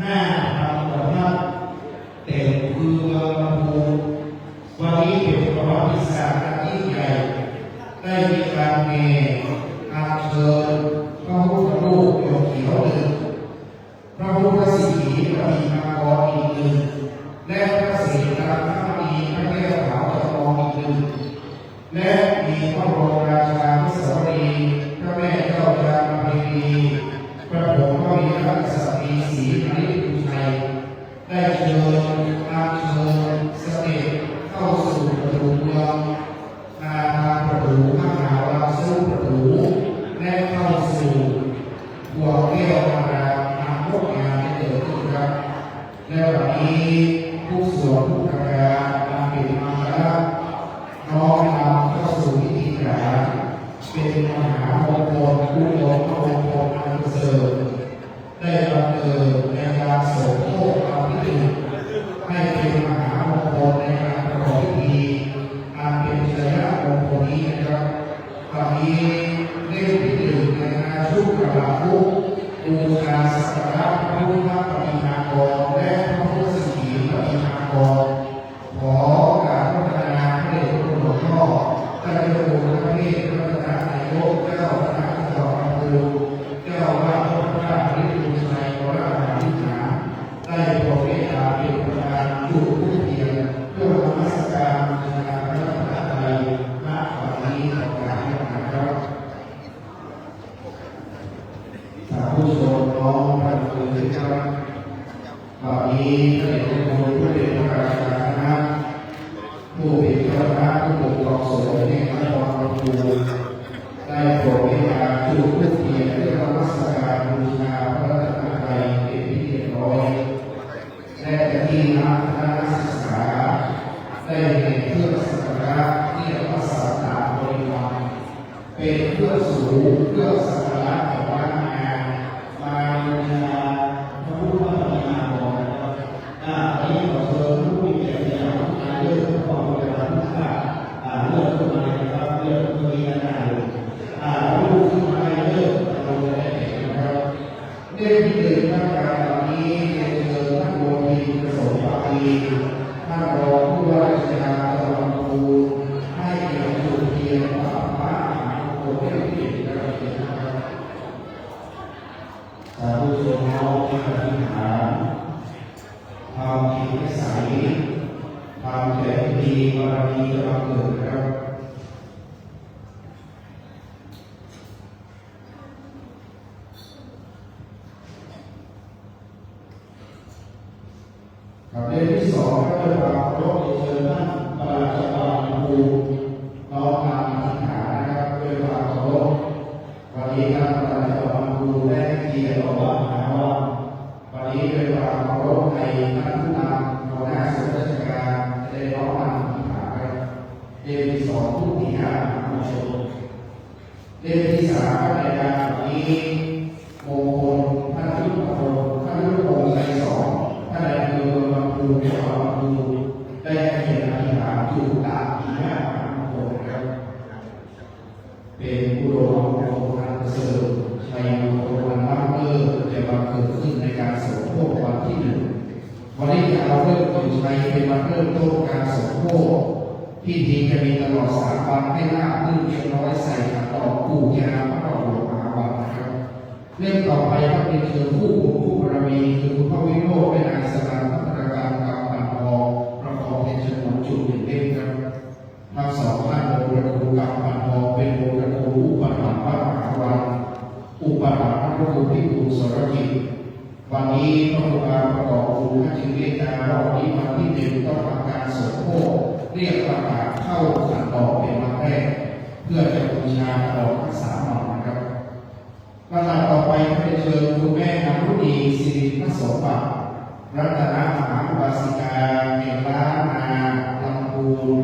5,000 กว่าท่านเต็มคือเมืองลำพูนวันนี้เป็นประวัติศาสตร์อันยิ่งใหญ่ได้มีการเมอัญเชิญพระพุทธรูปหยกเขียวหนึ่งพระพุทธสิขีประติมากรอีกหนึ่งและพระเศษฐาพระมีพระแก้วขาวจำลองอีกหนึ่งและมีพระบรมราชานุสาวรีย์พระแม่เจ้าจามเทวีพระผงพระวีรกษัตริย์ศรีอริยชัยได้เชิญอัญเชิญเสด็จเข้าสู่ประตูเมืองทางประตูมหาราชูประตูและเข้าสู่หัวแก้วมหาทางพวกงานที่เกิดขึ้นครับและวันนี้ผู้ส่วนผู้ประการนำเป็นมาแล้วน้อมนำเข้าสู่พิธีการเป็นมหามงคลผู้ยกมงคลอันประเสริฐได้บังเกิดในการสมโภชเอาพิธีให้เป็นมหามงคลในการประกอบพิธีอันเป็นชัยมงคลนี้นะครับวันนี้เล่นพิธีในงานชุกกระลาภุบูชาสักการะพระพุทธปฏิมากรและพระพุทธสิขีปฏิมากรขอการพัฒนาพระเดชพระคุณหลวงพ่อท่านเจ้าคุณพระเทพพระประธานนายกเจ้าคณะจังหวัดลำพูนเจ้าว่าพระพุทธอริยชัยวรมหาวิหารได้โปรดเมตตาเป็นประธานจุดธูปเทียนเพื่อธรรมสการในงานพระราชทานณวันนี้ขอการให้นะครับ สาธุชนน้องท่านผู้ถือครับวันนี้ท่านเป็นผู้เป็นพระราชาคณะผู้เป็นเจ้าคณะผู้ปกครองสงฆ์ในนครลำพูนได้โปรดเมตตาจุดธูปเทียนเพื่อธรรมสการบูชาพระรัตนตรัยเป็นที่เรียบร้อยและที่นักศึกษาได้เห็นเครื่องสักการะที่เรียกว่าศาสนาบริวารเป็นเครื่องสูงเครื่องสักการะของบ้านมาบูชาพระพุทธปฏิมากรนี้ขอเชิญผู้มีเกียรติอย่างนายกองค์การบริหารทุกท่านเลือกขึ้นมานะครับเลือกขึ้นมาได้ผู้ที่มาใน ดีท่านรองผู้ว่าราชการจังหวัดลำพูนให้เกียรติจุดเทียนพระมหามงคลเทพเกียรตินะครับสาธุชนน้องที่ปฏิหารทำจิตให้ใสทำแต่ดีบารมีจะมาเกิดครับเรื่องที่สองก็เป็นความเคารพเชิญท่านประหลัดจังหวัดลำพูนน้อมนำอธิษฐานนะครับด้วยความเคารพวันนี้ท่านประหลัดจังหวัดลำพูนได้เกียรติบอกว่าวันนี้ด้วยความเคารพในท่านผู้นำหัวหน้าส่วนราชการได้น้อมนำอธิษฐานครับเรื่องที่สองผู้ที่ห้าผู้ชมเรื่องที่สามในการวันนี้มงคลท่านยุทธพงศ์ใจสองท่านนายอำเภอลำพูนจังหวัดลำพูนได้เขียนอธิษฐานอยู่ตามที่ห้ามงคลครับเป็นผู้โดนมงคลอันประเสริฐชัยมงคลวันรับเลิกจะมาเกิดขึ้นในการสมโภชวันที่หนึ่งวันนี้จะเอาเรื่องอยู่ชัยเป็นวันเริ่มต้นการสมโภชพิธีจะมีตลอด3 วันให้ลาบลื่นเรียบร้อยใส่ขันดอกปู่ยาพระดอกหลวงมหาวันนะครับเรื่องต่อไปก็เป็นเชิญผู้บุญผู้บารมีคือคุณพ่อวิโรจน์เป็นนายสถานพัฒนาการกรรมบันทองประกอบเป็นเชิญหนุนจุดหนึ่งเล่มครับทั้งสองท่านโดยครูกรรมบันทองเป็นโดยครูอุปถัมภ์พระมหาวันอุปถัมภ์พระครูพิบูลสรกิจวันนี้พระครูบาประกอบครูท่านจึงเรียกการว่าวันนี้วันที่หนึ่งต้องทำการสมโภชเรียกประกาศเข้าขันดอกเป็นวันแรกเพื่อจะบูชาดอกทั้ง3 ดอกนะครับลำดับต่อไปก็เป็นเชิญคุณแม่นรุณีสิริพสมบัติรัตนมหาอุบาสิกาแห่งล้านนาลำพูน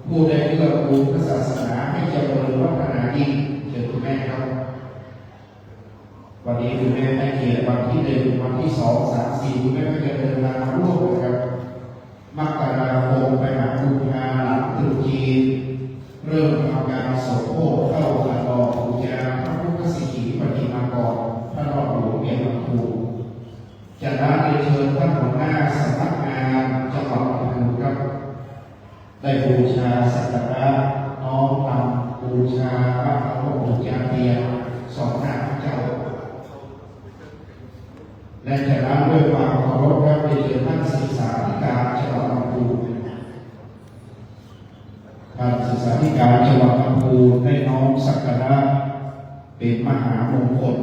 ผู้ได้เอื้อปูพระศาสนาให้เจริญวัฒนายิ่งเชิญคุณแม่ครับวันนี้คุณแม่ให้เกียรติวันที่1 วันที่2 3 4คุณแม่ก็จะเดินทางมาร่วมนะครับมกราคมไปหากุมภาหลังตรุษจีนเริ่มทำการสมโภชเข้าขันดอกบูชาพระพุทธสิขีปฏิมากรพระรอดหลวงเมียนลำพูนจากนั้นได้เชิญท่านหัวหน้าสำนักงานจังหวัดลำพูนครับได้บูชาสักการะน้อมนำบูชาพระบรมจาเทียน2 หน้าพระเจ้าและจากนั้นด้วยความเคารพครับได้เชิญท่านศึกษาธิการจังหวัดลำพูนการศึกษาธิการจังหวัดลำพูนได้น้อมสักการะเป็นมหามงคล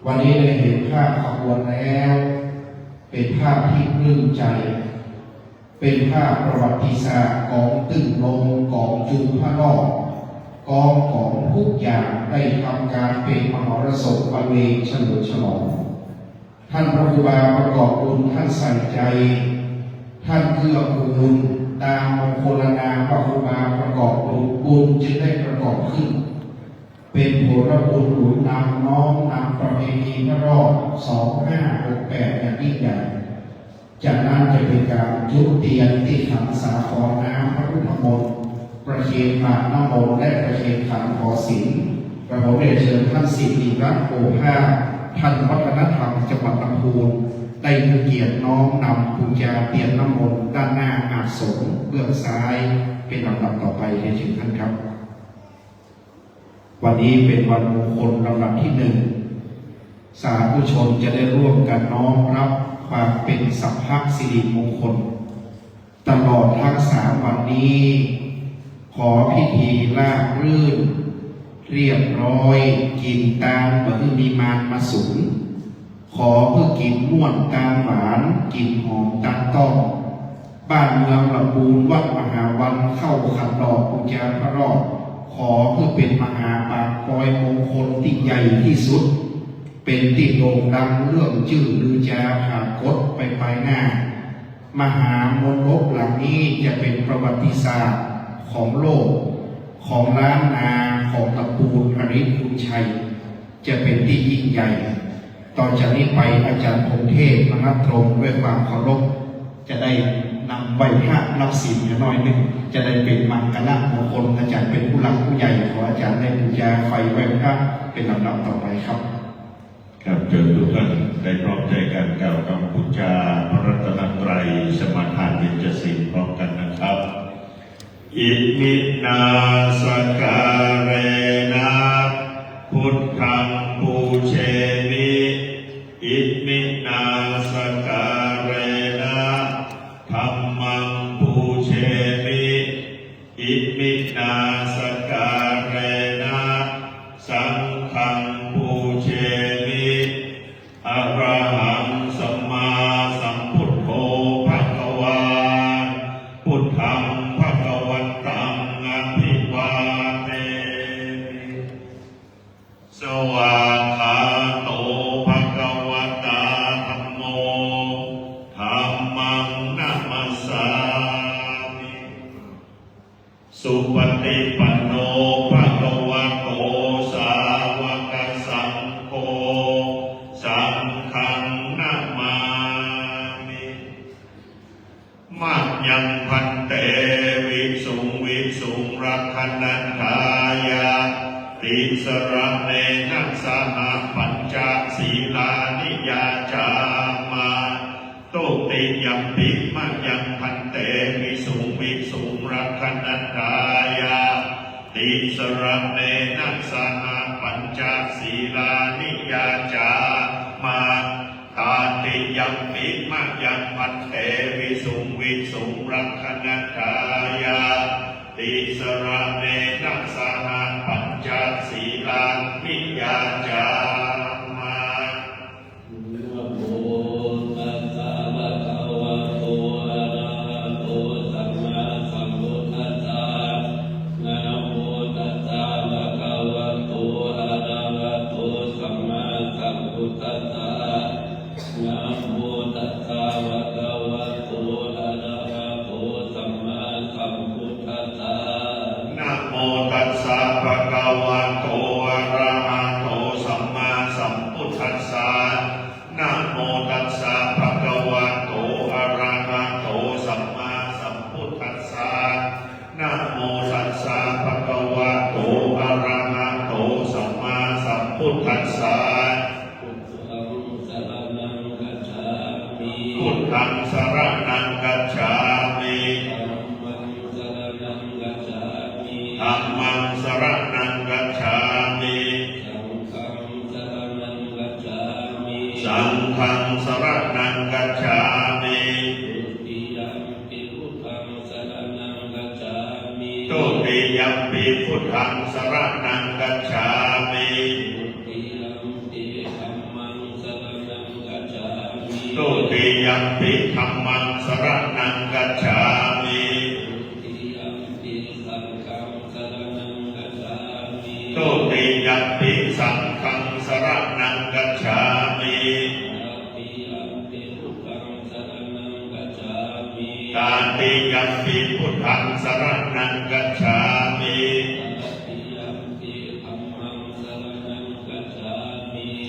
วันนี้ได้เห็นภาพขบวนแล้วเป็นภาพที่ปลื้มใจเป็นภาพประวัติศาสตร์ของตึ้งลงของจุลพระรอดกองของทุกอย่างได้ทำการเป็นมหรสพบรรเลงเฉลิมฉลองท่านพระครูบาประกอบบุญท่านใส่ใจท่านเกื้อกูลตามมงคลนามพระครูบาประกอบบุญจึงได้ประกอบขึ้นเป็นผลบุญหนุนนำน้อมนำประเพณีพระรอด2568อย่างยิ่งใหญ่จากนั้นจะเป็นการจุดเทียนที่ขันสาขอน้ำพระพุทธมนต์ประเคนผ่านน้ำมนต์และประเคนขันขอศีลกระผมได้เชิญท่านสิริรัตน์โอภาสท่านวัฒนธรรมจังหวัดลำพูนได้มีเกียรติน้อมนำบูชาเทียนน้ำมนต์ด้านหน้าอาสมเบื้องซ้ายเป็นลำดับต่อไปในเชิญท่านครับวันนี้เป็นวันมงคลลำดับที่1สาธุชนจะได้ร่วมกันน้อมรับความเป็นสัพพะสิริมงคลตลอดทั้ง3 วันนี้ขอพิธีราบรื่นเรียบร้อยกินตามเพื่อมีมารมาสูงขอเพื่อกินม่วนตามหวานกินหอมตามต้องบ้านเมืองลำพูนวัดมหาวันเข้าขันดอกบูชาพระรอดขอเพื่อเป็นมหาปากปอยมงคลที่ใหญ่ที่สุดเป็นที่โด่งดังเรื่องชื่อลือจาผ่านกฎไปภายหน้ามหามนลกหลังนี้จะเป็นประวัติศาสตร์ของโลกของล้านนาของตระกูลอริพุนชัยจะเป็นที่ยิ่งใหญ่ต่อจากนี้ไปอาจารย์พงเทพมนัสตรงด้วยความเคารพจะได้นำใบพระรับศีลน้อยหนึ่งจะได้เป็นมังกรมงคลอาจารย์เป็นผู้หลักผู้ใหญ่ขออาจารย์ได้บูชาไฟไหว้พระเป็นลำดับต่อไปครับครับเชิญทุกท่านได้พร้อมใจกันกล่าวคำบูชาพระรัตนตรัย สมาทานเวชศิลป์พร้อมกันนะครับอิมินาสการเรนะพุทธังปูเชมิอิมินาสการเรนะธัมมังปูเชมิอิมินาสการเรนะสังฆังปูเชมิอะระหังสัมมาสัมพุทโธภควาพุทธังภวันตังอภิวาเทสวากขาโตภควตาธัมโมธัมมังนัมสสามิสุปฏิปันโนภควโตสาวกสังโฆสังฆังนามามิมัจยังพันเตวิสุงรักขณันทายาติสระเนนะสหปัญจศีลานิยาจามาตุติยัมปิมัจยังพันเตวิสุงรักขณันทายาติสระเนนะสหปัญจศีลานิยาจามาตาติยัมปิมัจยังพันเตวิสุงรักขณันทายาติสระเนนะสหปัญจศีลานิยาจามานะโมตัสสะภะคะวะโตอะระหะโตสัมมาสัมพุทธัสสะนะโมตัสสะภะคะวะโตอะระหะโตสัมมาสัมพุทธัสสะนะโมตัสสะภะคะวะโตอะระหะโตสัมมาสัมพุทธัสสะนะโมตัสสะภะคะวะโตอะระหะโตสัมมาสัมพุทธัสสะนะโมตัสสะภะคะวะโตอะระหะโตสัมมาสัมพุทธัสสะนะโมตัสสะภะคะวะโตอะระหะโตสัมมาสัมพุทธัสสะพุทธังสรณังกัจฉามิธัมมังสรณังกัจฉามิสังฆังสรณังกัจฉามิตุติยัมปิพุทธังสรณังกัจฉามิตุติยัมปิธัมมังสรณังกัจฉามิตุติยัมปิสังฆังสรณังกัจฉามิตาติยัมปิพุทธังสรณังกัจฉามิ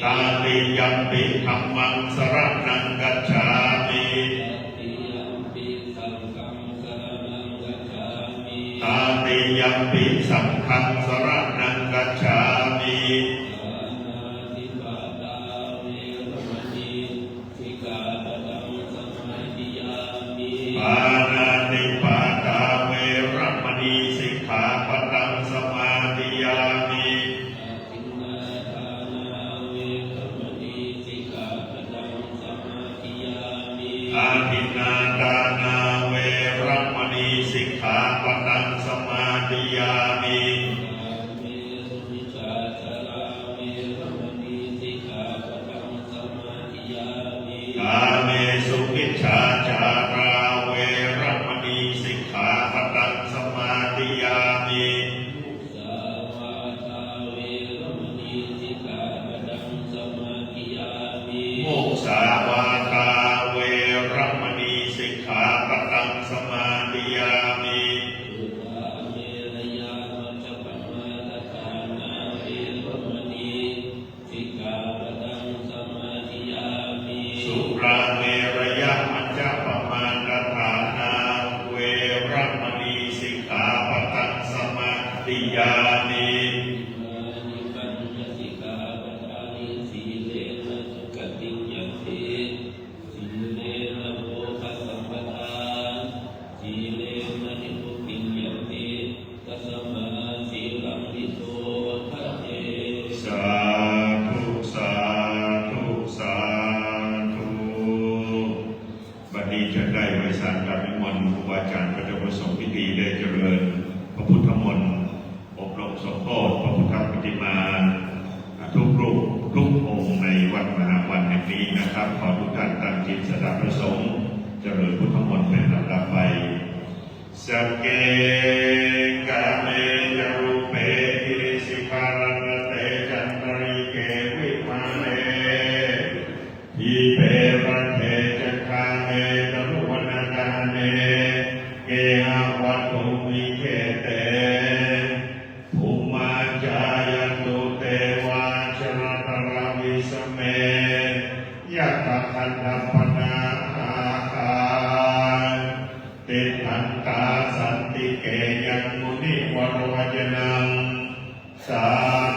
ตาติยัมปิธัมมังสรณังกัจฉามิตาติยัมปิสังฆังสรณังกัจฉามิปานาติปาตาเวรมณีสิกขาปะทังสมาธิยามิอาทินนาทานาเวรมณีสิกขาปะทังสมาธิยามิกาเมสุมิจฉาจาราเวรมณีสิกขาปะทังสมาธิยามิมุสาวาทาเวรมณีสิกขาปะทังสมาธิยามิสุราเมรยะมัจจปมาทฐานาเวรมณีสิกขาปะทังสมาธิยามิ สัม นะครับขอทุกท่านตั้งจิตสดับประสงค์เจริญพุทธมนต์เป็นลำดับไปสักเกกาเมจารุเปหิสิภารันเตจันตริเกวิมาเนทีเปรันเทจัคาเมตรุวนาคาเนเกหะวัตถุวิเคเตภูมาจายันตุเตวาชนะตระวิสเมยะตะคันธปนาอาคารติทันตาสันติเกยังมุนิวรวจนังสา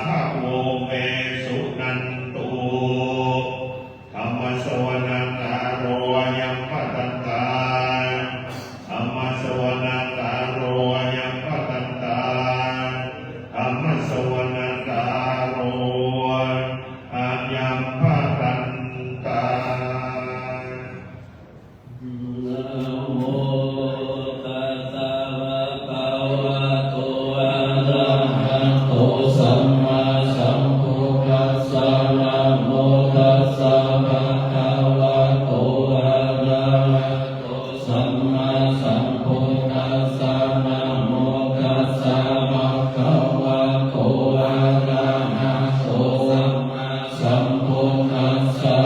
ภะโวเมสุนันตุธรรมสวนาตาโรยัมปตันตาธรรมสวนาตาโรยัมปตันตาธรรมสวนาตาโรอายัมปตันตานะโมตัสสะภะคะวะโตอะระหะโตสัมมาสัมพุทธัสสะนะโมตัสสะภะคะวะโตอะระหะโตสัมมาสัมพุทธัสสะนะโมตัสสะภะคะวะโตอะระหะโตสัมมาสัมพุทธัสสะ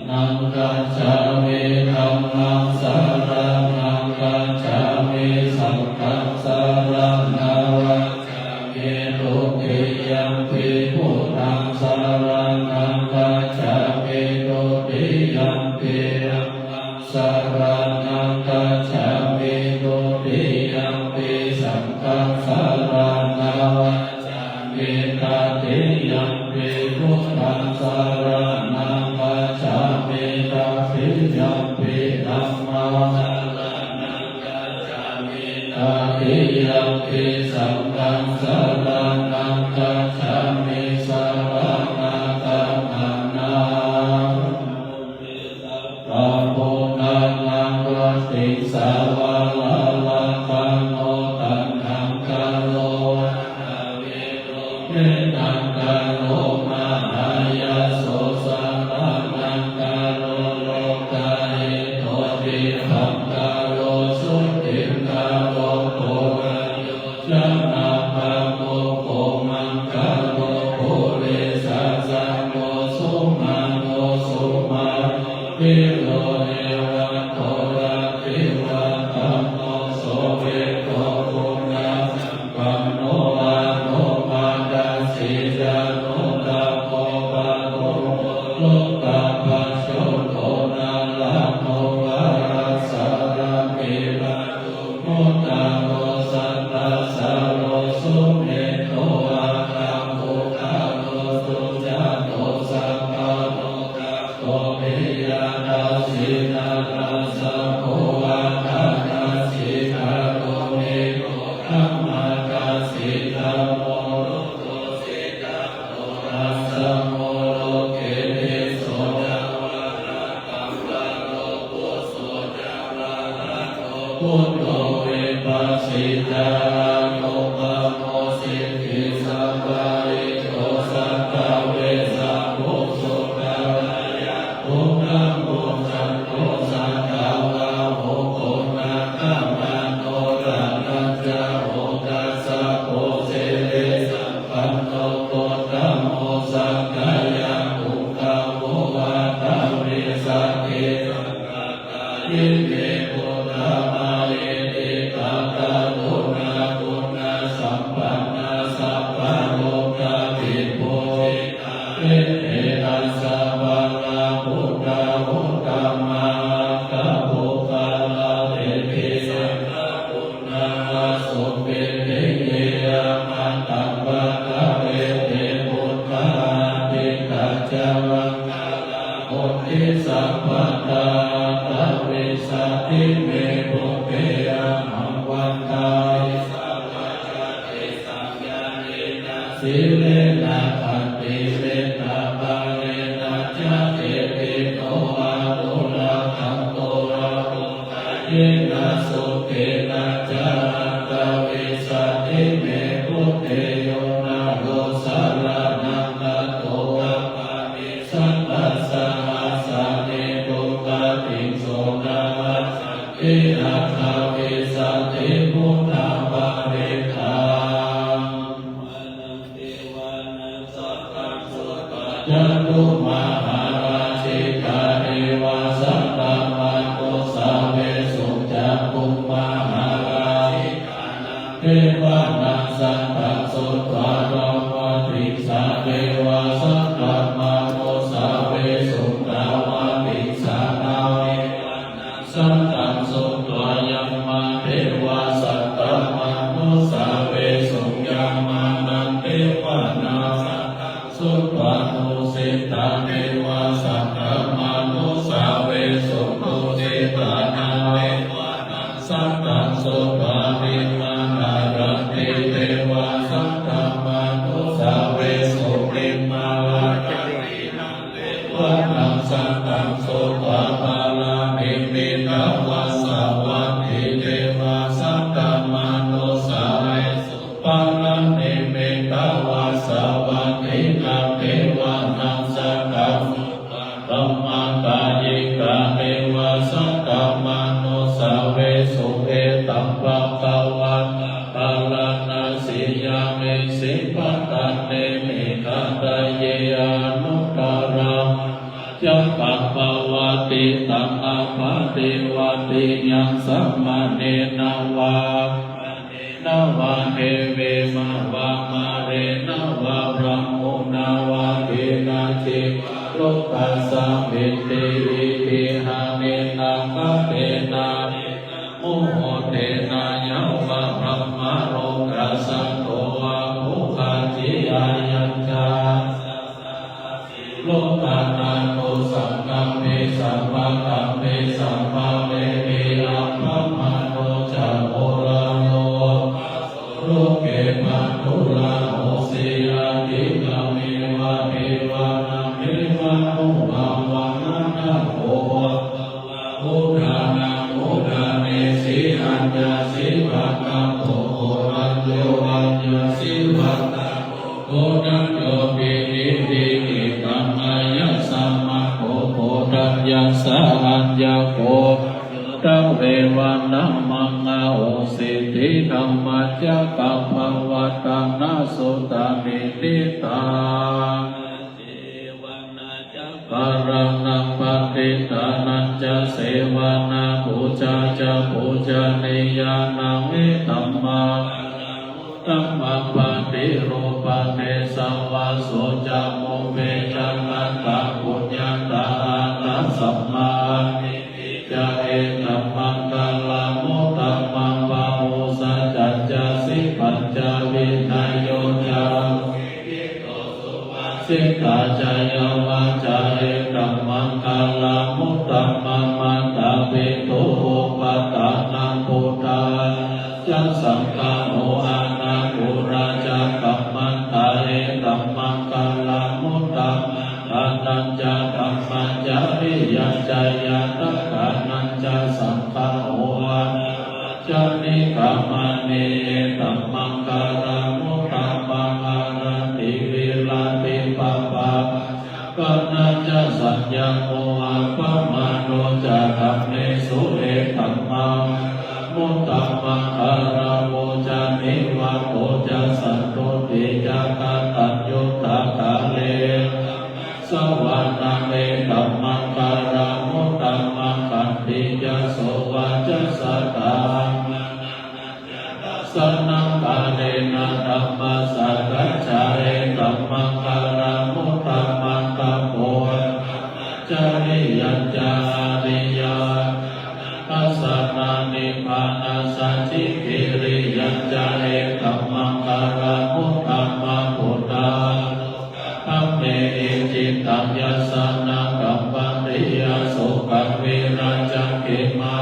นังกัจฉามิธัมมังสรณังกัจฉามิสังฆังสรณังกัจฉามิทุติยัมปิพุทธังสรณังกัจฉามิทุติยัมปิธัมมังสรณังกัจฉามิทุติยัมปิสังฆังสรณังกัจฉามิตติยัมปิพุทธังสรณังกัจฉามิตติยัมปิธัมมังสรณังกัจฉามิตติยัมปิสังฆังสรณังกัจฉามิสรณะกัมมนังพระพุทธังนังรติสาวาลาลาคังโนตันนังกาโลนาเวโรเมตังกาโลมาหายาโสสานังกาโลโลกาเอโตติหังกาโลสุติกาโลโกระโยชนะภะโมโคมังกาโลโกเรสัสสะโมสุมาโนสุมาโนปิโลเอวะโตระปิวะธัมโมโสเวโตปุญญาสัมปันโนอาโนมาดาสิจาโนตาโมปะโตโลกาปัสโชโตนาลาโมวารัสสะระเมระตุโมตาโมสัตตาสาโรสุเมโตอาคาโมคาโลสุจาโตสัพพะโลกาโตเมยานาสินาราสะโภวะทานาสิกาโตเมโกธัมมาคาสิตาโมโลโตสิตาโตรัสสะโมโลเกเนโสจาวาระกัมปะโลปุโสจาวาระโตพุทโธเวปัสสิจาโนปะโมสิทธิสัพพะริโตสัพพะเวสะโมสุขายะโอนะโมสันโตสังฆาวะโอโกนะกัมมะโนรานัจจโอตัสสะโอเสเรสัมปันโนโกตัมโมสังฆายะอุคคาโมวะตาเวสักเกสังฆตายิเมปุตตะมาเอติตาตาตุนาปุณณสัมปันนาสัพพะโลกาภิโภวิตาเอเตตัสสะวะลาพุทธาพุทธัมมาคาโภคาลาเตปิสังฆปุณณวะสุเปเตเยมันตัมปะกะเวเตพุทธาติกัจจวังกาลาโหติสัพพตาตะเวสะติเมปุเปยะมังวันตาอิสัพพะจาติสังญาเนนะสิเลนะขันติเวนะปะเรนะจาเตปิโตอะตุละคันโตระโภคาเยนะสุเกนะจารันตะเวสะติเมปุเตโยนะโลสารนังนะโตอะปะมิส สัพพะสหัสสะเนปุกขติโสนามัสเออะคาเวสัตถิพุทธาภาเวทังจันตุมหาราชิกาเทวาสัตตมะโกสาเวสุจักขุมมหาราชิกานังเทวานังสัตตสุตตะรมติสาเทวาสัตตมะโกสาเวสุตะวะติสานาเวสัตตังสุตตะยัมมาเทวาสัตตมะโกสาเวสุยัมมานังเทวานาสัตตังสุตตะโนสิตาเทวาสัตตมะโกสาเวสุโนสิตานาเวสัตตังสุตตะวิมานารันติเทวาสัตตมะโกสาเวสุริมาวัจตินังเทวานังสัตตังสุตตะภาลามิมิตาวาสาวัตถิเทวาสัตตมะโกสาเวสุภาลามิมิตาวาสาวัตถินังเทวานังสัตตังสุตตะธัมมังกายิกาเทวาสัตตมะโกสาเวสุเอตัมปังกวัตภาลานาสิยามิสิปัตตาเนมิขันตเยอนุตตรังจัมปัปปวาติตังอาภาติวาติยังสัมมาเนนาวานาวาเทเวมาวามาเรนาวาพระโมนาวาเทนาจิโลกัสสะมิติวิทิหาเนนาคเตนาโมโหเตนายวะพระมะโรกัสสะโตวะโมคาจิอายัญจาโลกานาโตสังฆเมสัมภะกัมเมสัมภะเวเมอัปปะมะโนจะโมระโนโลเกปันตุลาโหสิอาทิกามิวะเทวานังเทวานุภาวะนันทโภโอทานังโอทาเนสิอัญญาสิวัตตะโภอัญโยอัญญาสิวัตตะโภนัญโยปินิติกิตัมมายะสัมมาโภโภตัญญาสะอัญญาโภตัเววานัมมังอาโอสิติธัมมัจจะกัปภวตังนาสุตานิติตังปารังนังปฏิทานันจะเสวนาปูชาจะปูชนียานังเอตัมมาตัมมาปฏิรูปเทสวะโสจะโมเมจันตังตังปุญญาตานัสสัมมาจะเอตัมมังกาลาโมตัมมังวาโอสัจจัจจะสิปัญจวินัยโยจาสิกขาจายวาจาเอตัมมังกาลาโมตัมมังมันตาเปโตโอปัตตานังพุทธาจัสสังฆาโมอานาปุราจากัมมันตาเอตัมมังกาลาโมตัมอานัญจากัมมันจาริยัญจายาตักขานัญจาสังฆาโออาจานิกามาเนตัมมังกาลาโมตัมมังอารันติวิลาติปะปะปะนาจาสัญญาโมอาปะมาโนจาธัมเมสุเอตัมมังโมตัมมังคาราโมจานิวะโมจาสันโตติจากาตัญยุตตะกาเลสวานาเมตัมมังคาราโมตัมมังคันติจาโสวาจาสัตตาสันนังกาเลนะธัมมาสัจจาเอตัมมังคาราโมตัมมังคาโพจาริยัญจาริยาอาสนานิพานาสัจจิกิริยัญจาเอตัมมังคาราโมตัมมังพุทธาธัมเมจิตตัญญาสนากัมปันติยาโสกังวิราจังเกมา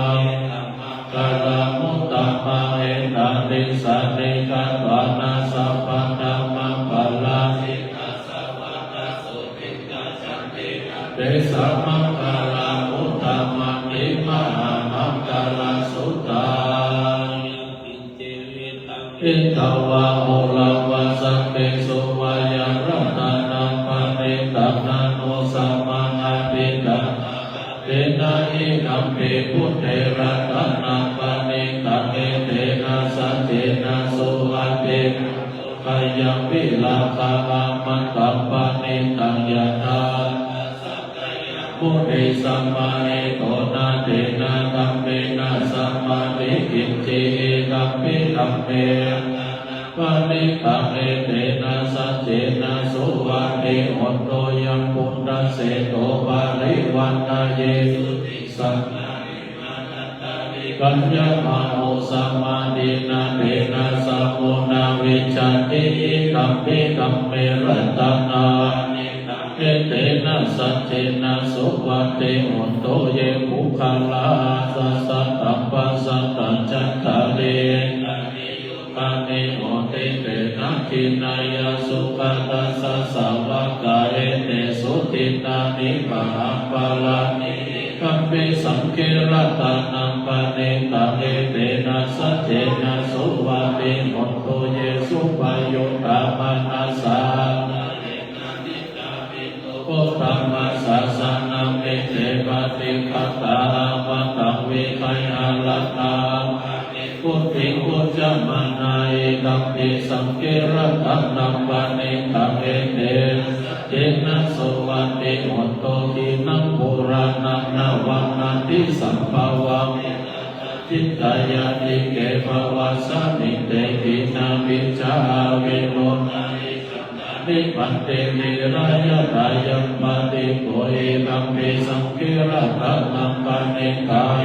คาราโมตัมมังเอตันติสันนิกัตวานาสัพพันธัมมังปัลลาสิกาสัพพันตสุติกาจันติเตสัมมังคาราโมตัมมังอิมหามังคาราสุตาอิตวะโอลาวะสัพเพสุวายังรัตนังปะเนตังนาโนสั ธัมเมพุทเทระตนังปะเนตังเอเตนะสัจเจนะสุวัตเตกายังวิลาภามันตัมปะเนตังยะถาพุทธิสัมมาเอโตนะเตนะธัมเมนะสัมมาทิกิจเจกัมปิธัมเมปะเนตังเอเตนะสัจเจนะสุวัตเตหุนโตยังพุทธเสโตปาริวันตาเยสุติสัมมากัญญามาโอสัมมาดินาเตนะสัมโมนาวิชันติกัมปิกัมเมรัตนาเอเตนะสัจเจนะสุวัตเตหุนโตเยภูคาลาสัสสะตัมปัสสะตัญจัตตาเรปะเนโหติเตนะคินายาสุขตัสสะสาวกาเอเตสุติตานิปะหังปะลานิกัมปิสังเคระตานังปะเนตังเอเตนะสัจเจนะสุวัตเตหุนโตเยสุปโยตามนัสสาโอตัมมัสสะสนังเอเตปะติคัตตามัตตังวิคัยอาลัตตาพุทธิพุทธมานาเอกัมปิสังเคระตานังปะเนตังเอเตเจนะสุวัตเตหุนโตทินังปุรานังนาวังนันติสัมภวังจิตตายานิเกภวัสสะนิเตกินาวิชาเวโรนานิปันเตมิรายะตายัมมาติโกเอกัมปิสังเคระตานังปะเนตัง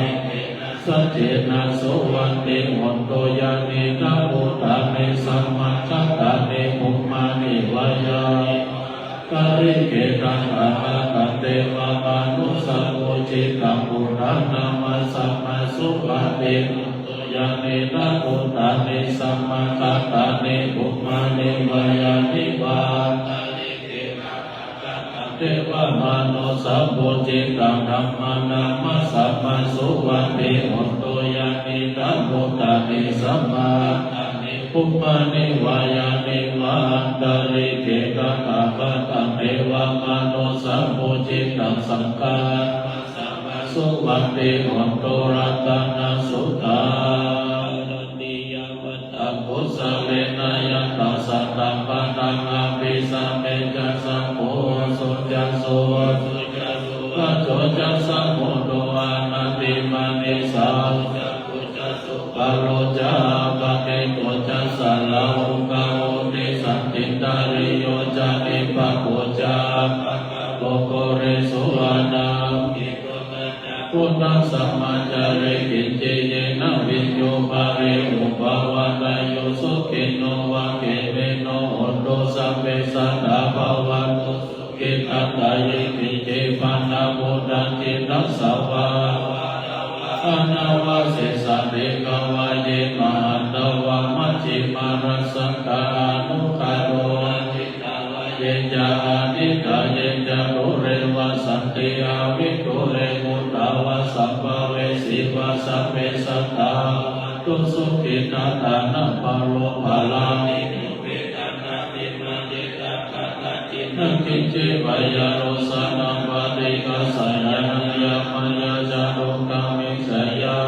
สัจเจนะสุวัตเตหุนโตยานินาภูตาเนสัมมาคัตตาเนภุมมานิวายาคาริเกตังอาหาตันเตวะมานุสัพโพจิตังปุรานามาสัมมาสุวัตเตหุนโตยานินาภูตาเนสัมมาคัตตาเนภุมมานิวายานิวาเทวมโนสัพโพจิตังธัมมานามาสัมมาสุวัตเตหุนโตยานินาภูตาเนสัมมาภุมมานิวายานิวาอันตริเกตะกะปะตังเทวมโนสัพโพจิตังสังฆาสุวัตเตหุนโตรัตนาสุตานิยวัตถพุสเลนะยัตถะสัตตัมปะตังอภิสัมเมจัสสัมโพสุจัสโสปัจโจจัสสัมโพโตอานาติมานิสาปะโลจาปะเกโตจัสสะลาหุกาโอติสันติตาริโยจานิปะโกจาโลโกเรสุอานาพุทธัสสะมัจจาริกิจเจเยนะวิญโยปาริอุปาวะตโยสุขิโนวะเกเมโนโหตุสัพเพสัตตาภวัตุสุขิตัตตายิกิเจปันนาโพธันตินัสสาวาอนาวาเสสะเดกวะเยมหันตวะมัจฉิมารัสสะกานุคาโรเยจานิกาเยจาโรเรวะสันติอาวิโกเรมุตตาวะสัมภเวสีวะสัพเพสัตตาตุสุขินาทานะปะโลภะลานิเวทนาติมาเจตากะตะจินังกิเจวายาโรสานังปะติกัสสะยานังยามายาจารุกามิสยา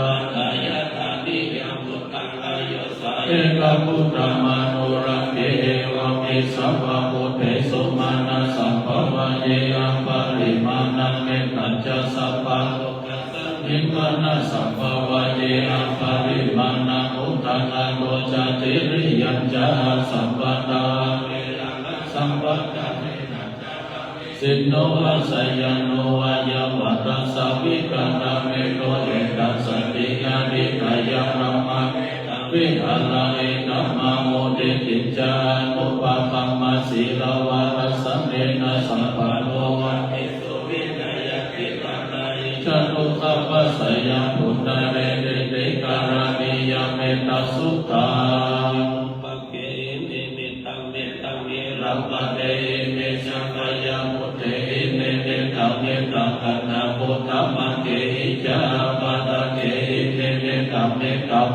เอกพุทธมานุรักเขเอวะเมสัพพะพุทเทสุมานะสัมภวะเยอัมปะริมานังเมตัญจะสัพพะนิมมานะสัพพวะเยอัมปะริมานังอุทธังโลจาติริยัญจาสัมปตาสัมปตาสินโนอัสยันโนวายวัตสัพพิกตาเมโตเอตัสสติญาณิกายังรัมมาวิหารังเอตัมมาโมเดติจานุปะปัมมาสีลาวารัสเนนะสัมปันโนวันติสุวินัยติปันไนจตุขัพพะสยังพุทธะเรเดเตการามิยเมตสุตังปะเกเนเมตังเมตังเมรัมปะเตเมชังกายามุเตเนเนตังเมตังคันนาพุทธะมะเกหิจาปะตะเกเนเนตังเมตัง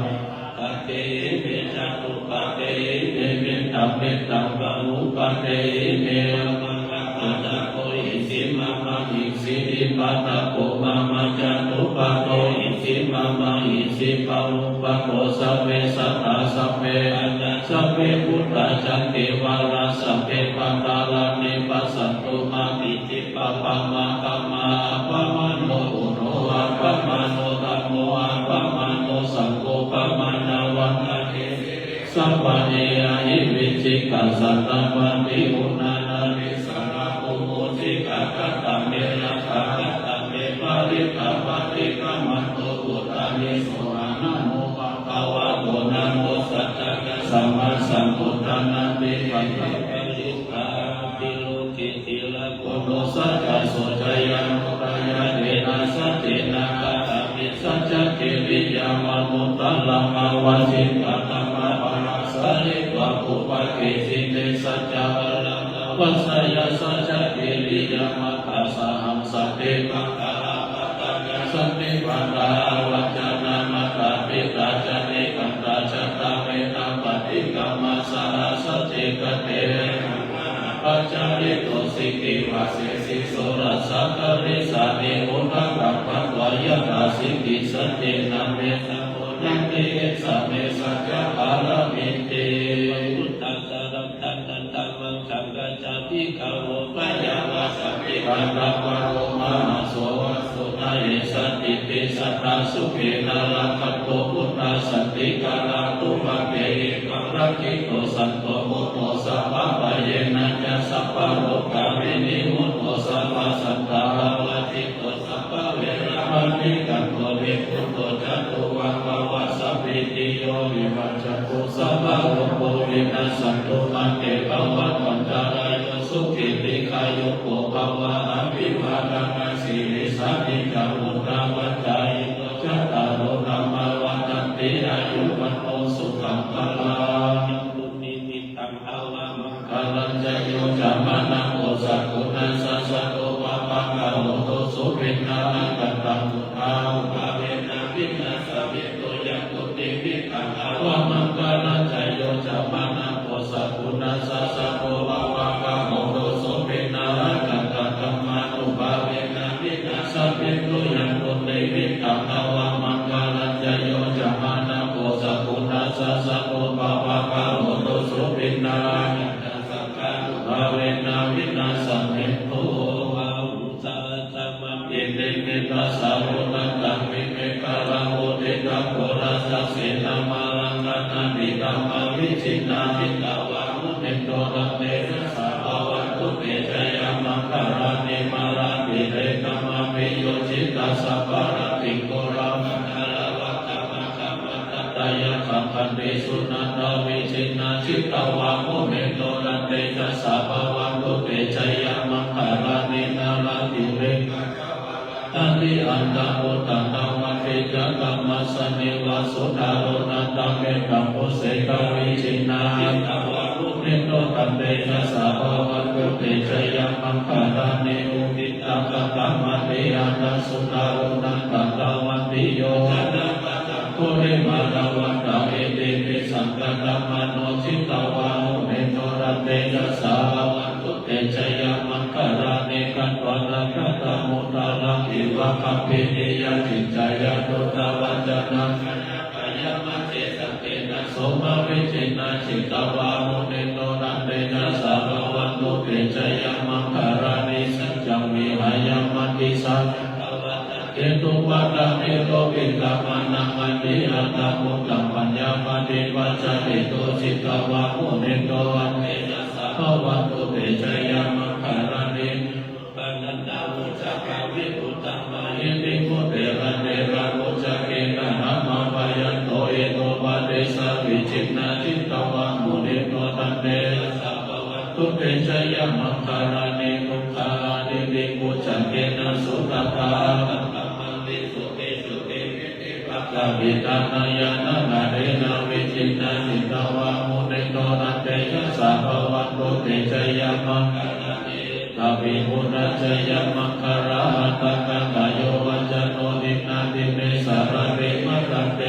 เตเมจัตุปะเตเมตังเมตังปะอุปะเตเมมังคะตะโกอิสิมะมะอิสิปะตะโกมะมะจัตุปะเต มามาอิสิปะอุปโคสัพเพสัตตาสัพเพอัญญสัพเพพุทธาจันติวาราสัพเพปัตตาลานิปัสสันตุมาปิติปะปะมะกะมาปะมะโนอุโนอะปะมะโนธัมโมอะปะมะโนสังโฆปะมะนาวันนะเทสัพพะเนยะหิวิจิกัสสัตตวันติอุนานาริสระปุโมจิกะกะตะเมนะกะกะตะเมปะริตะปะติกะมันโตอุตตะนิโสอะนะโมภะคะวะโตนะโมสัจจะสัมมาสัมพุทธันติปัญญาปริตาปิโลกิติละโกโลสัจจะโสจยันตุระยะเดนะสัจเจนะกะตะมิสัจจะกิริยามะมุตตะละมะวะจิตตะธรรมะปะระสะริวะปุปะกิจิเตสัจจะวะละวัสสยสัจจะกิริยามะทัสสะหัมสัพเพปังกะระปะตะยะสัพพิวะตาวัจจานามะตาปิตาจเนกัมตาจัตตาเวนะปฏิกัมมัสสะสัจเจกเตปัจจาริโตสิกิวะเสสิโสรัสสะกริสาเนโอทังกัปปะวายะราสิกิสัจเจนะเมนะโพนังเตสัมเมสัจจะภารมิเตพุทธัสสะรัตตันตันตัมมังสังกัจจติกะโวปะยาวะสัพพิปันตะวะโรมาโสสุนาเยสัตติเตสัตตาสุเขนะรักขโตพุทธาสันติกาลาตุภะเกกังรักขิโตสันโตมุตโตสัพพะปะเยนะจะสัพพะโลกามินิมุตโตสัพพะสัตตาวัติโตสัพพะเวระมณีกันโตเวปุตโตจัตโตวังวะวะสัพพิติโยวิวัจจตุสัพพะโลกโควินัสสันตุมาเตภวัตวันตารายสุขิติกายุโกภวะอภิวาทนาสิริสัพพิกามุตตะวัจจายโตจัตตารโลธรรมวัฏันติอายุวันโตสุขังพลังตุนิมิตังภาวะมังคลังจโยจัมมานังโอสักขุนัสสะสะโตวะปังกะโลโตสุปินนาคัตตังมุทาอุปาเวนะวินัสสะวิโตยัตุติวิตังภาวะมังคลังจโยจัมมานังโอสักขุนัสสะสะโตวะปังกะโลโตสุปินนาคัตตังธัมมานุภาเวนะวินัสสะวิโตยัตุติวิตังภาวะมังคลังจโยจัมมานังโอสักขุนัสสะสะโตวะปังกะโลโตสุปินนาภาเวนะวินาศเมโตวะอุสาสัมมะเยเตเมตาสาวุตังตังวิเมกะระโหติตังโพรัสสะเสนามาลังกันาดิตัมมาวิจินาทิตาวะมุเตโตระเตระสาภวัตตุเตชยามังคารานิมาราติเรกามะเมโยจิตาสัพพะระติโกรามังคารวัตตมะคัมมะตัตตยะคัมพันติสุนันทวิจินาชิตาวะมุเมโตระเตจะสัพพะวันตุเตชยามังคารานินาราติเรกตันติอันตะโมตันตวัตเตจะกัมมัสสเนวะสุทาโรนันตเมตัมโพเสกวิจินาทิตาวะมุเมโตตันเตจะสัพพะวันตุเตชยามังคารานิอุปิตังกัมมะเตอันตสุทาโรนันตวันติโยโคเรมาลาวันตาเอเตเปสังกัตตมโนชิตาวะมุเมโตระเตจะสัพพะวันตุเตชยามังคารานิกันตวันละกัตตมุตตาลังอิวะคัมปิเนยะจิตจายะตุตาวัจจนังกายะมัจเจสเตนะโสมะวิจินาจิตาวะมุเมโตระเตจะสัพพะวันตุเตชยามังคารานิสัจจังวิหายามัติสังเกตุวัตตะเนโตปิตามานังอันติอัตตะมุตตังปัญญาปฏิวัจจะเตโตจิตาวะมุเมโตอันเตจะสัพพะวันตุเตชยามังคารานิปัญญาวุจกาวิปุตตมายิติมุเตระเนระวุจเกนะหัมมาปายันโตเอโตปะเตสะวิจิตนาจิตตวะมุเนโตตันเตสัพพะวันตุเตชยามังคารานิมุขานิวิมุจเกนะสุตตาสัพพิตานายานานาเรนาวิจินาจิตาวะมุเนโตระเตจะสัพพะวันตุเตชยามังคารานิสัพพิมุนัสยามังคาราตังกังกายโยวัจจโนนินาติเมสารเรมะตันเต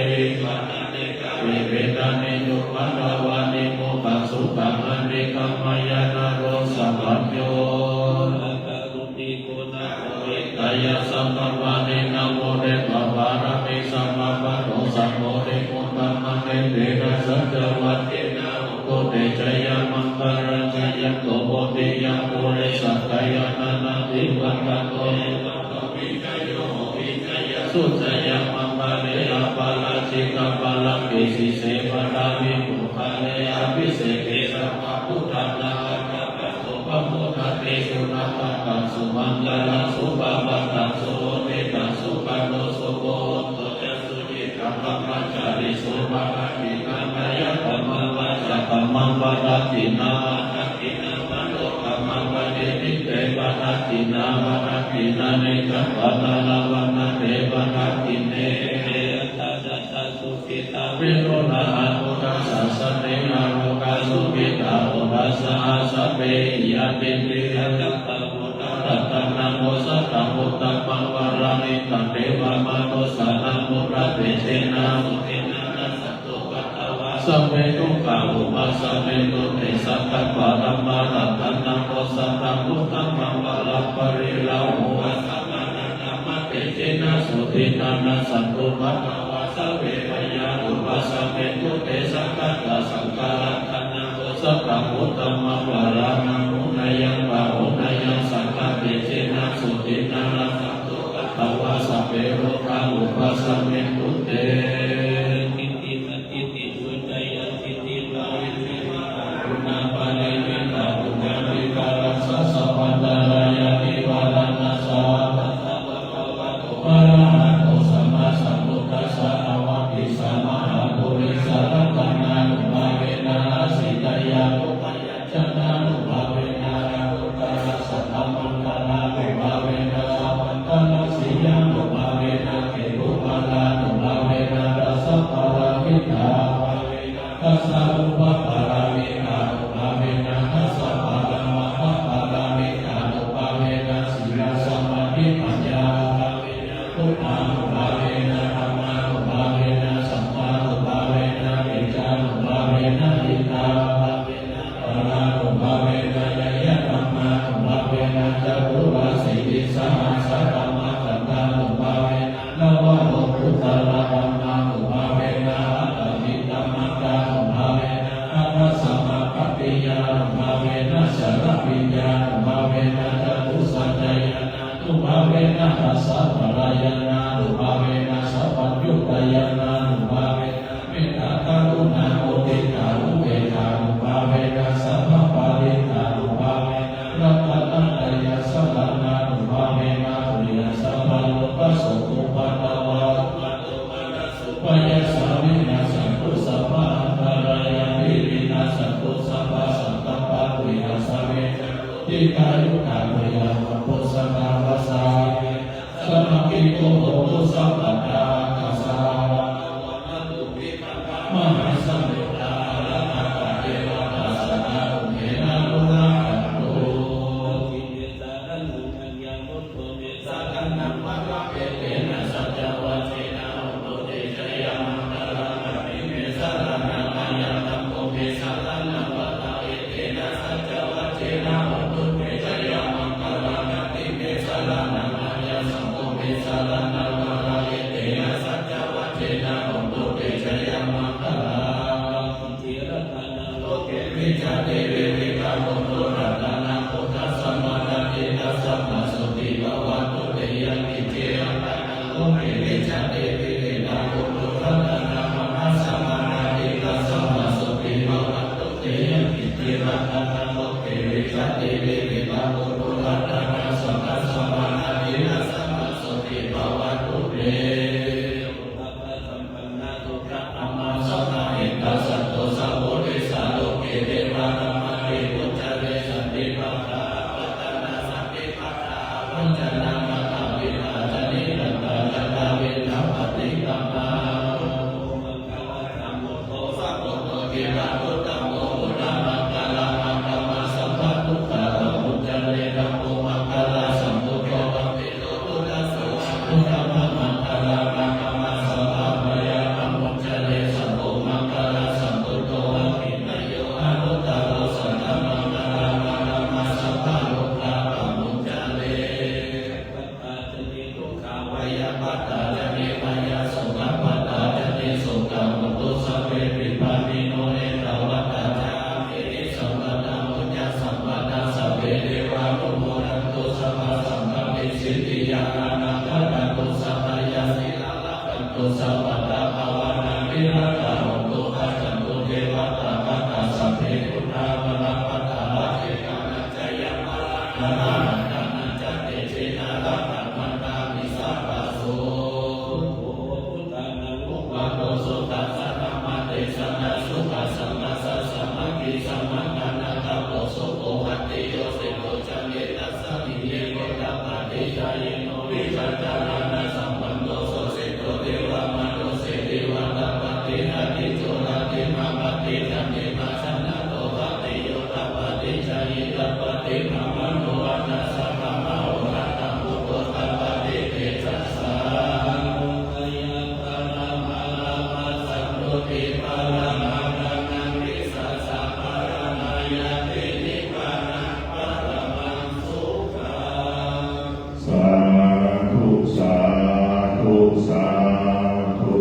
วัฏเนกะเวทานิโยปัตตวานิโมปัสสุขังอเนกัมมายานาโรสัพพัญโยละกะรุติโกนะโ วิตายะสัมภวานินะโมเดปะวาระมิสัมมาปันโนสัมโมเดมุตตะมะเนเดนะสัจวัตตินะโกเตจยามังคารัญญะโกโมติยะปุริสัตยานานาติวัตโตวิจโยวิจยสุจยามังบาเลอาปาลาชิกาปาลาปิสิเสปะรามิปุคาเลอาภิเสกิสัมมาพุทธังนาคัปปะโสปะโมทะเตสุนัตตังสุมังคลังสุปะปะตังสุเมตังสุปันโนสุโกโตจะสุจิตังปัมมัจจาริสุปะระติกัมมายะปัมมังวัจจะปัมมังวะระตินาวะระตินามะโลกัมมังวะเดติเตวะระตินาวะระตินาเนกัปปะนาลาวะนะเทวะระติเนตัสสะสุขิตาวิโรนะหะโมทัสสะสะเนนะโลกาสุขิตาโอทัสสะสัพเพยะติติยะตัตตะโมทัตตะนะโมสัตตะโมตัปปังวะรามิตัเตวะมะโนสานะโมระเตเชนะโมเทนะนัสสะโตปัตตวะสัพเพทุกขาอุปาสัพเพตุเตสัพพะปะรัมมารัตนะโมสัตตะพุทธังมังวะลาปริลาโหวะสัมมานะนะมะเตเชนะสุทินานัสสะโตปัตตวะสัพเพปะยาอุปาสัพเพตุเตสัพพะตะสังฆารัตนะโมสัพพะพุทธังมังวะลานะโมนายังปะโหนายังสังฆเตเชนะสุทินานัสสะโตปัตตวะสัพเพโลกาอุปาสัพเพตุเตกิติมติติอุตยันติติลาวิเทวะปุณาปะเนเวตาปุญญาภิกาลัสสะสัพพันตารายานิวารานัสสะภะคะวะโตอะระหะโตสัมมาสัมพุทธัสสะนะวะติสัมมาปุริสรัตนานุภาเวนะสิตายานุปัญญชนะนุภาเวนะอุตตรัสสะธัมมังคานานุภาเวนะสัพพันตลักษิยานุภาเวนะเกตุปาลานุภาเวนะรัสสะปาราคิตาภาเวนะทัสสะอุปปารามิกานุภาเวนะทัสสะปารามัคคะปารามิกานุภาเวนะสีลสัมมาทิปัญญาภาเวนะพุทธานุภาเวนะธัมมานุภาเวนะสังฆานุภาเวนะเอจานุภาเวนะอิทาภาเวนะปารานุภาเวนะยะยะธัมมานุภาเวนะจัตุราสีวิสหัสสะธัมมาสัทธานุภาเวนะนวะโมพุทธะละธัมมานุภาเวนะอัตติธัมมังกานุภาเวนะอัตถสัมมาปัตติยานุภาเวนะสรปิญญานุภาเวนะจตุสัจจายานุภาเวนะรัสสะปรายานุภาเวนะสัพพัญญุตายานุภาเวนะเมตตากรุณาโมติตาอุเบกขานุภาเวนะสัพพะปาริตานุภาเวนะรัตตังตยะสัพพะนานุภาเวนะปุริยสัพพะโลกัสสุตุปัตตวะปัตโตมานัสสุปยสาวินาสัพพุสัพพะอันตรายาวิรินาสัพพุสัพพะสัตตปะปุริยสาเวนะทิกายุกาปุริยมัพพุสัพพะวะสาสัมมาปิโกโหตุสัพพะตาคัสสามหาสัมพุทธาละภะคะเทวตาสัตตะอุเทนะโลนะกันโตกิเตตานันทัญญามุตโตเมสะกันนัมมะระเปเตนะสัจจวัจเจนะโตเตชยามังคารังอะภิเมสะระนะมายาตัมโมเมสะระนะวะตาเอเตนะสัจจวัจเจนะโตเตชยามังคารังอะภิเมสะระนะมายาสัมโมเมสะระนะวะตาเอเตนะสัจจวัจเจนะโตเตชยามังคารังทิรัตนะโลเกวิจเตเววิกาโมโตรัตนะโพธัสสะมานะเตนะสัมมาสุติภวันตุเตยังกิเจรัตนะโลเกวิจเตเววิกาโมโตรัตนะมหาสัมมานะเตนะสัมมาสุติภวันตุเตยังกิเจรัตนะโลเกวิจเตเววิกาโมโตรัตนะสัมมาสัมมานะเตนะสัมมาสุติภวันตุเตอามาสัมมาเอตัสสะโตสัพโพธิสัตว์โลกเทวะธรรมะเทวุจเรสันติปัฏฐาปัตตนาสันติปัฏฐาปัญจนามาตาวินาจานิรัตตาจัตตาเวนะปฏิกัมมาโมังคลังธัมโมโตสัพพโตวิราตุตัมโมพุทธมังคลังมังคมัสสัพพะทุกขะพุทธเรธัมโมมังคลังสัมพุทโธตัมปิโตพุทธัสสะพุทธมังคลังมังคมัสสัพพะมยาธัมโมจเรสัมโฆมังคลังสัมพุทโธอภินโยอนุตตโรสัทธมังคลังมังคมัสสัพพะโลกาธัมโมจเรปัตต ตุสัพพะทาภาวนาวิรัตโหตุปัจจันตุเทวตามัตตาสัพเพพุทธาวนาปัตตาเอกานัจจยัมมานานานัจจเตเชนะรัตมันตามิสัพพะโสพุทธานังวะโตสุตัสสะธัมมะเตสนะสุขัสสะมัสสะสัมมากิสัมมานานาตาโพโสโภหัตติโยสิโตจัมเยตัสสะมิเยโกตัปปะเตชะเยโนวิจัตตานาสัมปันโตโสสิโตเทวะมโนเสติวัตตปะเตนะติโจระเตมะปะเตจัมเยมาสันนะโตภะเตโยตัปปะเตชะเยตัปปะเตมะมโนวัตตะสัพพะมะโหระตังอุปตัปปะเตเตจัสสะกายะปะระมาลามัสสันตุติปะระมานังนังวิสัสสะปะระมายะเตนิพพานังปะระมังสุขัง สาธุสาธุสาธุ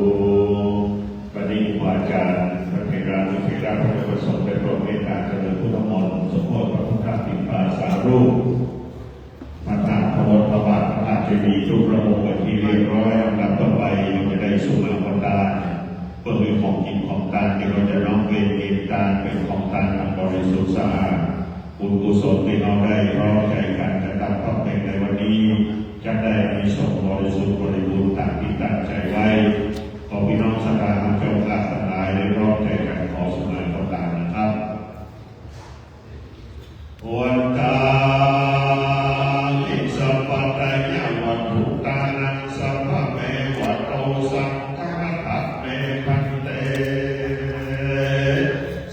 ปฏิวาจารย์พระเถระนุเถระพระประสงค์ได้โปรดเมตตาเจริญพุทธมนต์สมโภชพระพุทธปิฎาสารูปพระธาตุพระวรพระบาทพระธาตุเจดีย์ทุกระบบเป็นที่เรียบร้อยลำดับต่อไปเราจะได้สู่มาบรรดาเพื่อเป็นของกินของทานที่เราจะน้อมเวียนเกียรติทานเป็นของทานอันบริสุทธิ์สะอาดบุญกุศลที่เราได้พร้อมใจกันจะตั้งพร้อมในวันนี้จะได้มีสมบริสุทธิ์บริบูรณ์ตามที่ตั้งใจไว้ขอพี่น้องสักการะจงรักทั้งหลายได้พร้อมใจกันขอสมัยต่อๆนะครับวันตาลิสัพพะตายะวัตถุตานังสัพพะเมวัตโตสังฆะทัพเมพันเต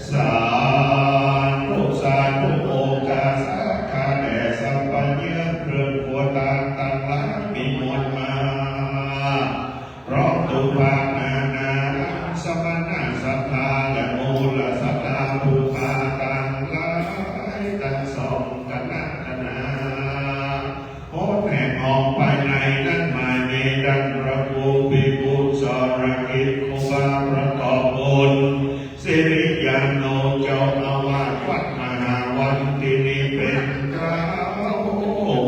สาธุโอกาสาคาแด่สัพพัญญะเครื่องบัวตาตั้งหลายมีมวลมาพร้อมตุภานานาสมณะสัทธาและมูลสัทธาภูพาตังหลายตั้งสองกันนักนาโพแห่งออกภายในนั้นมาเนดังประภูภิกขุสรกิจคุบาประกอบบุญสิริยานโนเจ้าอาวาสวัดมหาวันที่นี้เป็นเจ้า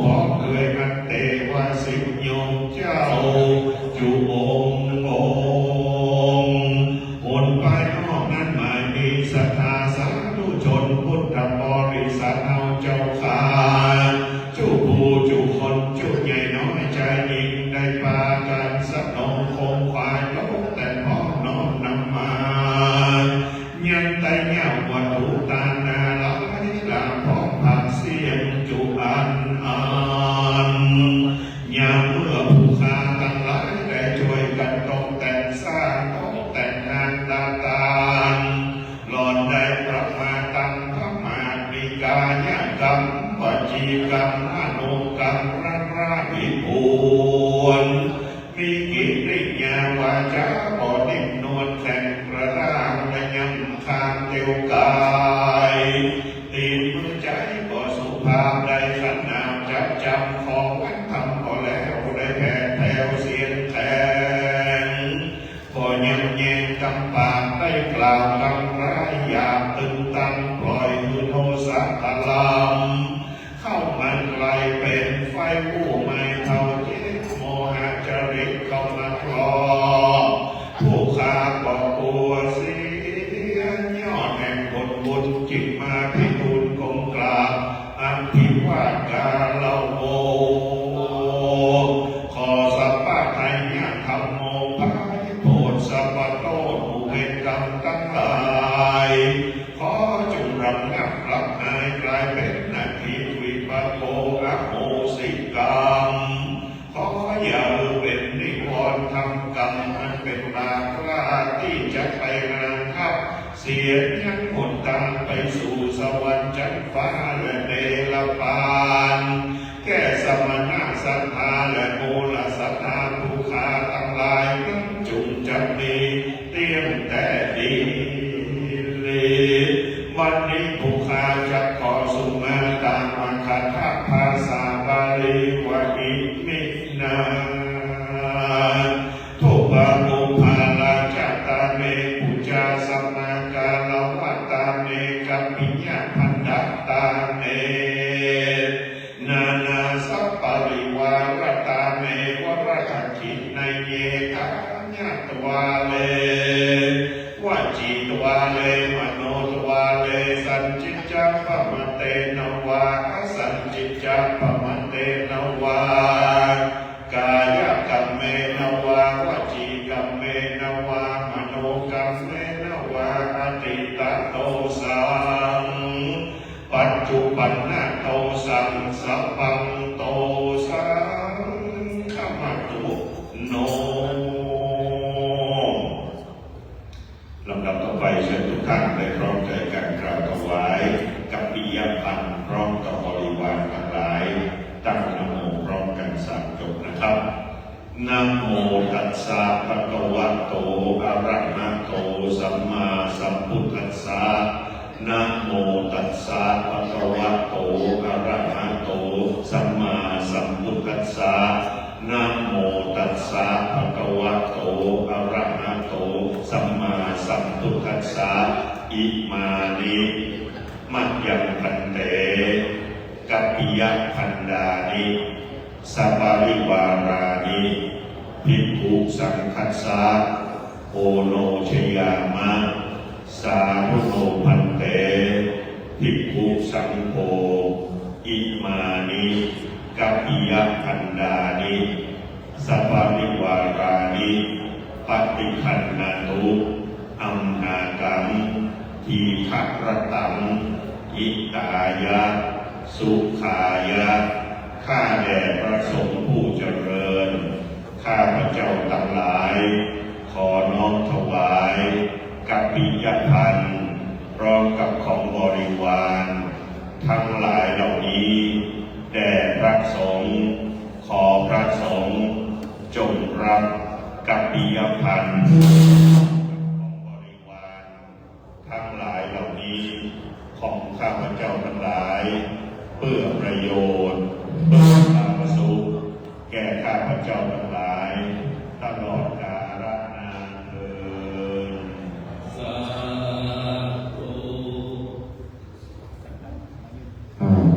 พร้อมด้วยอันเตวะสิบโยมเจ้าจุองค์คนภายนอกนั้นหมายมีศรัทธาสาธุชนพุทธบริษัทเอาเจ้าขาจุผู้จุคนจุใหญ่น้อยใจยิ่งได้ปากันสักนองคงควายลบแต่พ่อน้อมนำมายังไตเงาวัตถุตานาลายลาพร้อมผักเสียงจุอันยามเมื่อผู้ค้าทั้งหลายได้ช่วยกันตกแต่งสร้างตกแต่งงานตาตานหลอนได้ประมาตังพระมามีกายกรรมวจีกรรมมโนกรรมรัตราภิบูรณ์มีกิริยาวาจาก่อนิ่มนวลแข็งกระด้างและยำคางเตียวกายตีนมือใจก็สุภาพได้ขันนามจับจำของวันทำก็แล้วได้แผ่แผ่วเสียงแทงก็ยังแยงกำปากได้กล่าวกำร้ายอยากตึงตังปล่อยมือโทสะตะลำเข้ามันไกลเป็นไฟผู้ไม่เท่าเจ็บโมหะจริตเข้ามาคลอผู้ขาก็กลัวเสียยอดแห่งผลบุญจิตมาพิทูลกงกราบอันพิวาทกาเล่าโอขอสัพพะไทยะธรรมโมภายโปรดสัพพะโตผู้เป็นกรรมทั้งหลายขอจงรำงับรับหายกลายเป็นนาทีวิปัสโกอโหสิกรรมขออย่าเป็นนิวรณ์ทำกรรมอันเป็นบาปราที่จะไปงานทับเสียยังหนทางไปสู่สวรรค์ชั้นฟ้าและเนรปานแก่สมณะศรัทธาและมูลศรัทธาผู้ขาทั้งหลายนั้นจุงจะมีเตรียมแต่ดีวันนี้ผู้ขาจะขอสุมาตามอังคาถาภาษาบาลีวาอิมินาทุบามุภาลาจัตตาเมปุจาสัมมาการ วัตตาเมกัปปิญญาพันดาตาเนนานาสัพปริวารตาเมวรขันธิในเยกาญ ญาตวาเลวจีตวาเลมโนตวาเลสันจิจจัปมเตนวาอสันจิจจัปมเตนวากายกรรมเมนวาวจีกรรมเมนวามโนกรรมเมนวาอติตโตสังปัจจุบันนาโตสังสัพพังโตสังขมัตตุโนลำดับต่อไปเชิญทุกท่านได้พร้อมใจกันกราบถวายกัปปิยพันธ์พร้อมกับบริวารทั้งหลายตั้งนะโมพร้อมกันสามจบนะครับนะโมตัสสะภะคะวะโตอะระหะโตสัมมาสัมพุทธัสสะนะโมตัสสะภะคะวะโตอะระหะโตสัมมาสัมพุทธัสสะนะโมตัสสะภะคะวะโตอะระหะโตสัมมาสัมพุทธัสสะอิมานิมัจยังพันเตกัปปิยพันดานิสัปปะริวารานิภิกขุสังฆัสสะโอโนชยามะสาธุโนพันเตภิกขุสังโฆอิมานิกัปปิยพันดานิสัปปะริวารานิปฏิคันนาตุอัมนากังทีฆรตังอิตายะสุขายะข้าแด่พระสงฆ์ผู้เจริญข้าพระเจ้าทั้งหลายขอน้อมถวายกัปปิยพันธ์พร้อมกับของบริวารทั้งหลายเหล่านี้แด่พระสงฆ์ขอพระสงฆ์จงรับกัปปิยพันธ์ของบริวารทั้งหลายเหล่านี้ของข้าพเจ้าทั้งหลายเพื่อประโยชน์เพื่อความสุขแก่ข้าพเจ้าทั้งหลายตลอดกาลนานเถิดสาธุ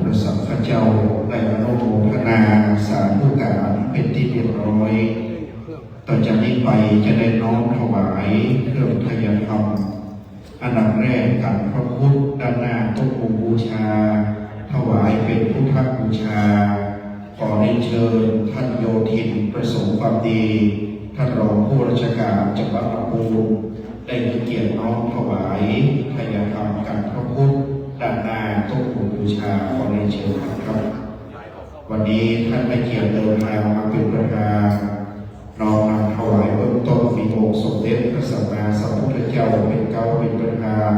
พระสังฆเจ้าได้อนุโมทนาสาธุการเป็นที่เรียบร้อยต่อจากนี้ไปจะได้น้อมถวายเครื่องทยธรรมอันดับแรกกันพระพุทธด้านหน้าโต๊ะบูชาถวายเป็นพุทธบูชาขอได้เชิญท่านโยธินประสงค์ความดีท่านรองผู้ราชการจังหวัดลำพูนได้มีเกียรติน้อมถวายทยธรรมกันพระพุทธด้านหน้าโต๊ะบูชาขอได้เชิญครับวันนี้ท่านได้เกียรติเดินทางมาเป็นประธานน้อมนำถวายเบื้องต้นมีองค์สมเด็จพระสัมมาสัมพุทธเจ้าเป็นเก้าเป็นประธาน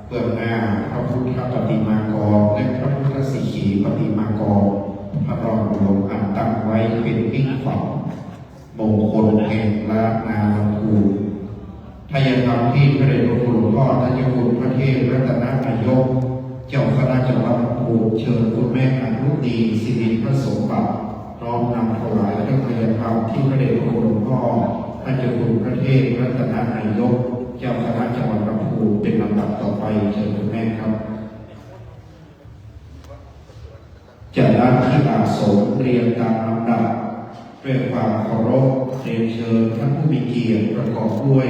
เบื้องหน้าพระพุทธปฏิมากรและพระพุทธสิขีปฏิมากรพระรองหลวงอันตั้งไว้เป็นมิ่งขวัญมงคลแห่งละนาลำพูนทายธรรมที่พระเดชพระคุณหลวงพ่อท่านเจ้าคุณพระเทพรัตนนายกเจ้าคณะจังหวัดลำพูนเชิญคุณแม่อนุดีสิริพระสมบัติน้อมนำถวายเครื่องทายธรรมที่พระเดชพระคุณหลวงพ่อท่านเจ้าคุณพระเทพรัตนนายกเจ้าคณะจังหวัดลำพูนเป็นลำดับต่อไปเชิญคุณแม่ครับจะรับที่อาสมเรียงตามลำดับด้วยความเคารพเรียนเชิญท่านผู้มีเกียรติประกอบด้วย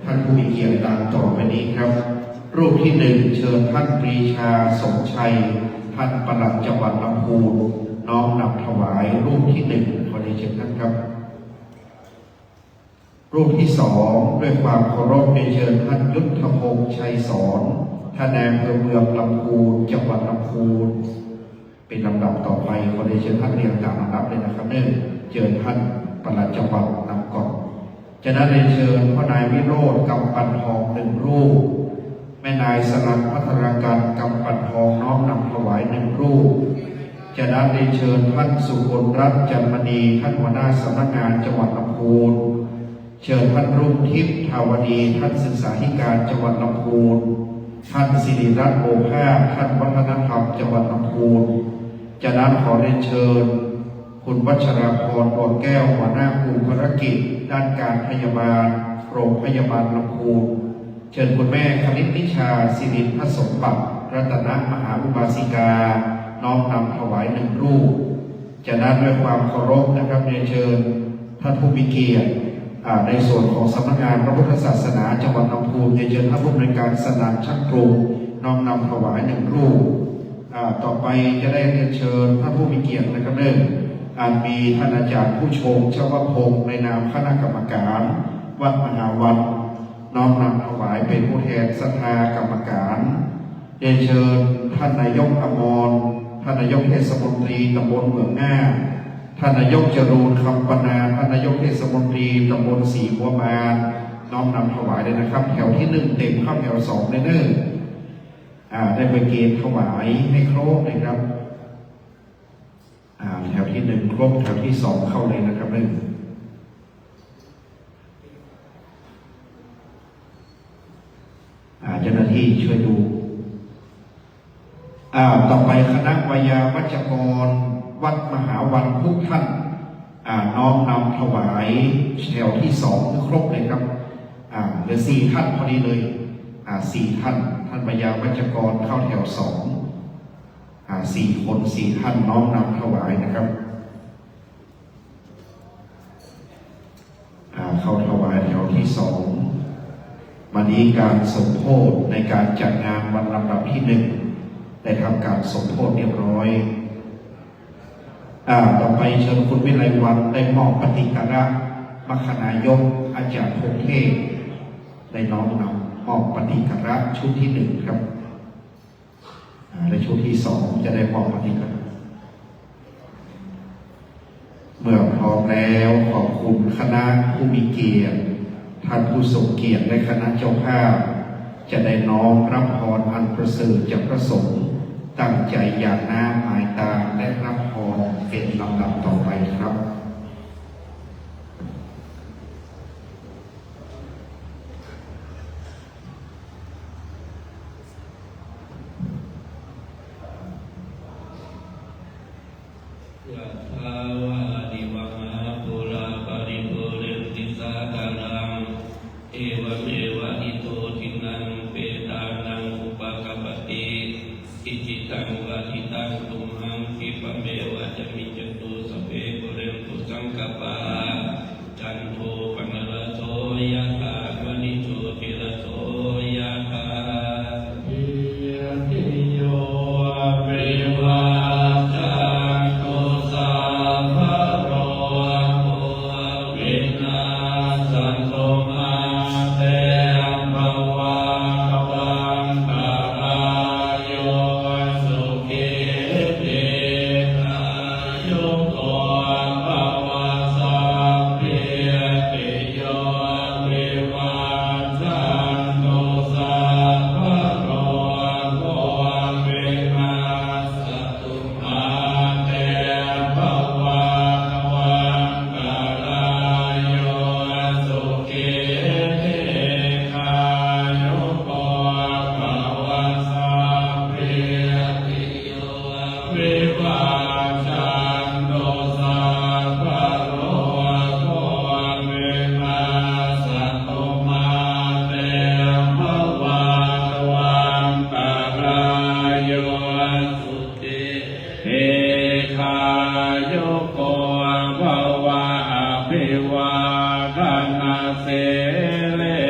ท่านผู้มีเกียรติดังต่อไปนี้ครับรูปที่หนึ่งเชิญท่านปรีชาสมชัยท่านปลัดจังหวัดลำพูนน้อมนำถวายรูปที่หนึ่งขอเรียนเชิญท่านครับรูปที่สองด้วยความเคารพเรียนเชิญท่านยุทธพงษ์ชัยสอนท่านนายอำเภอเมืองลำพูนจังหวัดลำพูนเป็นลำดับต่อไปขอเรียนเชิญท่านเรียงตามลำดับเลยนะครับเชิญท่านปลัดจังหวัดนำก่อนจากนั้นเรียนเชิญพ่อนายวิโรจน์กำปันทองหนึ่งรูปแม่นายสลัดพัฒนาการกำปันทองน้อมนำถวายหนึ่งรูปจากนั้นเรียนเชิญท่านสุพลรัตน์จันมณีท่านหัวหน้าสำนักงานจังหวัดลำพูนเชิญท่านรุ่งทิพย์ทาวดีท่านศึกษาธิการจังหวัดลำพูนท่านศิริรัตน์โอภาสท่านวัฒนธรรมจังหวัดลำพูนจากนั้นขอเรียนเชิญคุณวัชราพร ดวงแก้วหัวหน้ากลุ่มภารกิจด้านการพยาบาลโรงพยาบาลลำพูนเชิญคุณแม่คณิตนิชาสิริพระสมบัติรัตนมหาอุบาสิกาน้อมนำถวายหนึ่งรูปจากนั้นด้วยความเคารพนะครับเรียนเชิญท่านผู้มีเกียรติ ในส่วนของสำนักงานพระพุทธศาสนาจังหวัดลำพูนเชิญท่านผู้อำนวยการสนามช่างกรุงน้อมนำถวาย1 รูปต่อไปจะได้เรียนเชิญท่านผู้มีเกียรตินะครับมีท่านอาจารย์ผู้ชงเจ้าวพงศ์ในนามคณะกรรมการวัดมหาวันน้อมนำถวายเป็นผู้แทนศรัทธากรรมการเรียนเชิญท่านนายกอมรท่านนายกเทศมนตรีตำบลเมืองหน้าท่านนายกจรูนคำปนาท่านนายกเทศมนตรีตำบลศรีบัวบานน้อมนำถวายเลยนะครับแถวที่1เต็มเข้าแถว2ได้ได้ไปเกณฑ์ถวายให้ครบเลยครับแถวที่1ครบแถวที่2เข้าเลยนะครับเจ้าหน้าที่ช่วยดูต่อไปคณะวายาวัจกรวัดมหาวันทุกท่านน้อมนำถวายแถวที่2คือครบเลยครับเหลือ4 ท่านพอดีเลย4 ท่านวายาวัจกรเข้าแถว2 4 คน 4 ท่านน้อมนำถวายนะครับเข้าถวายแถวที่2วันนี้การสมโภชในการจัดงานวันลำดับที่1ได้ทำการสมโภชเรียบร้อยต่อไปเชิญคุณวิไลวันได้มอบปฏิการะมคณายกอาจารย์พงเทพได้น้อมนำมอบปฏิการะชุดที่1ครับและชุดที่2จะได้มอบปฏิการะเมื่อพร้อมแล้วขอบคุณคณะผู้มีเกียรติท่านผู้ทรงเกียรติและคณะเจ้าภาพจะได้น้อมรับพรอันประเสริฐจากพระสงฆ์ตั้งใจอย่างน้ำหมายตาและรับพรเป็นลำดับต่อไปครับยะถาวาริวหาปุราปริปุเรนติสาคารังเอวเมวะอิโตทินังเปตานังอุปกัปปติอิจิตังวะทิตังตุมหังคิปะเมวะจมิจตุสเปปุเรนตุสังกปาจันโทปนรโสยะถาวนิโชติรโสยะถาอิยติโยวิวัจจันตุสัพพะโรโควินาศโตมาเตภวัตวันตรายโยสุขิติขายุโกภวสัพพิติโยวิวัจจันตุสัพพะโรโควินาศตุมาเตภวัตวันตรายโยสุขิติขายุโกภวสัพพิติโยวิวัจจันตุสัพพะโรโควินาศตุมาเตภวัตวันตรายโยสุขิติขายุโกภวะอภิวาทนาสิริ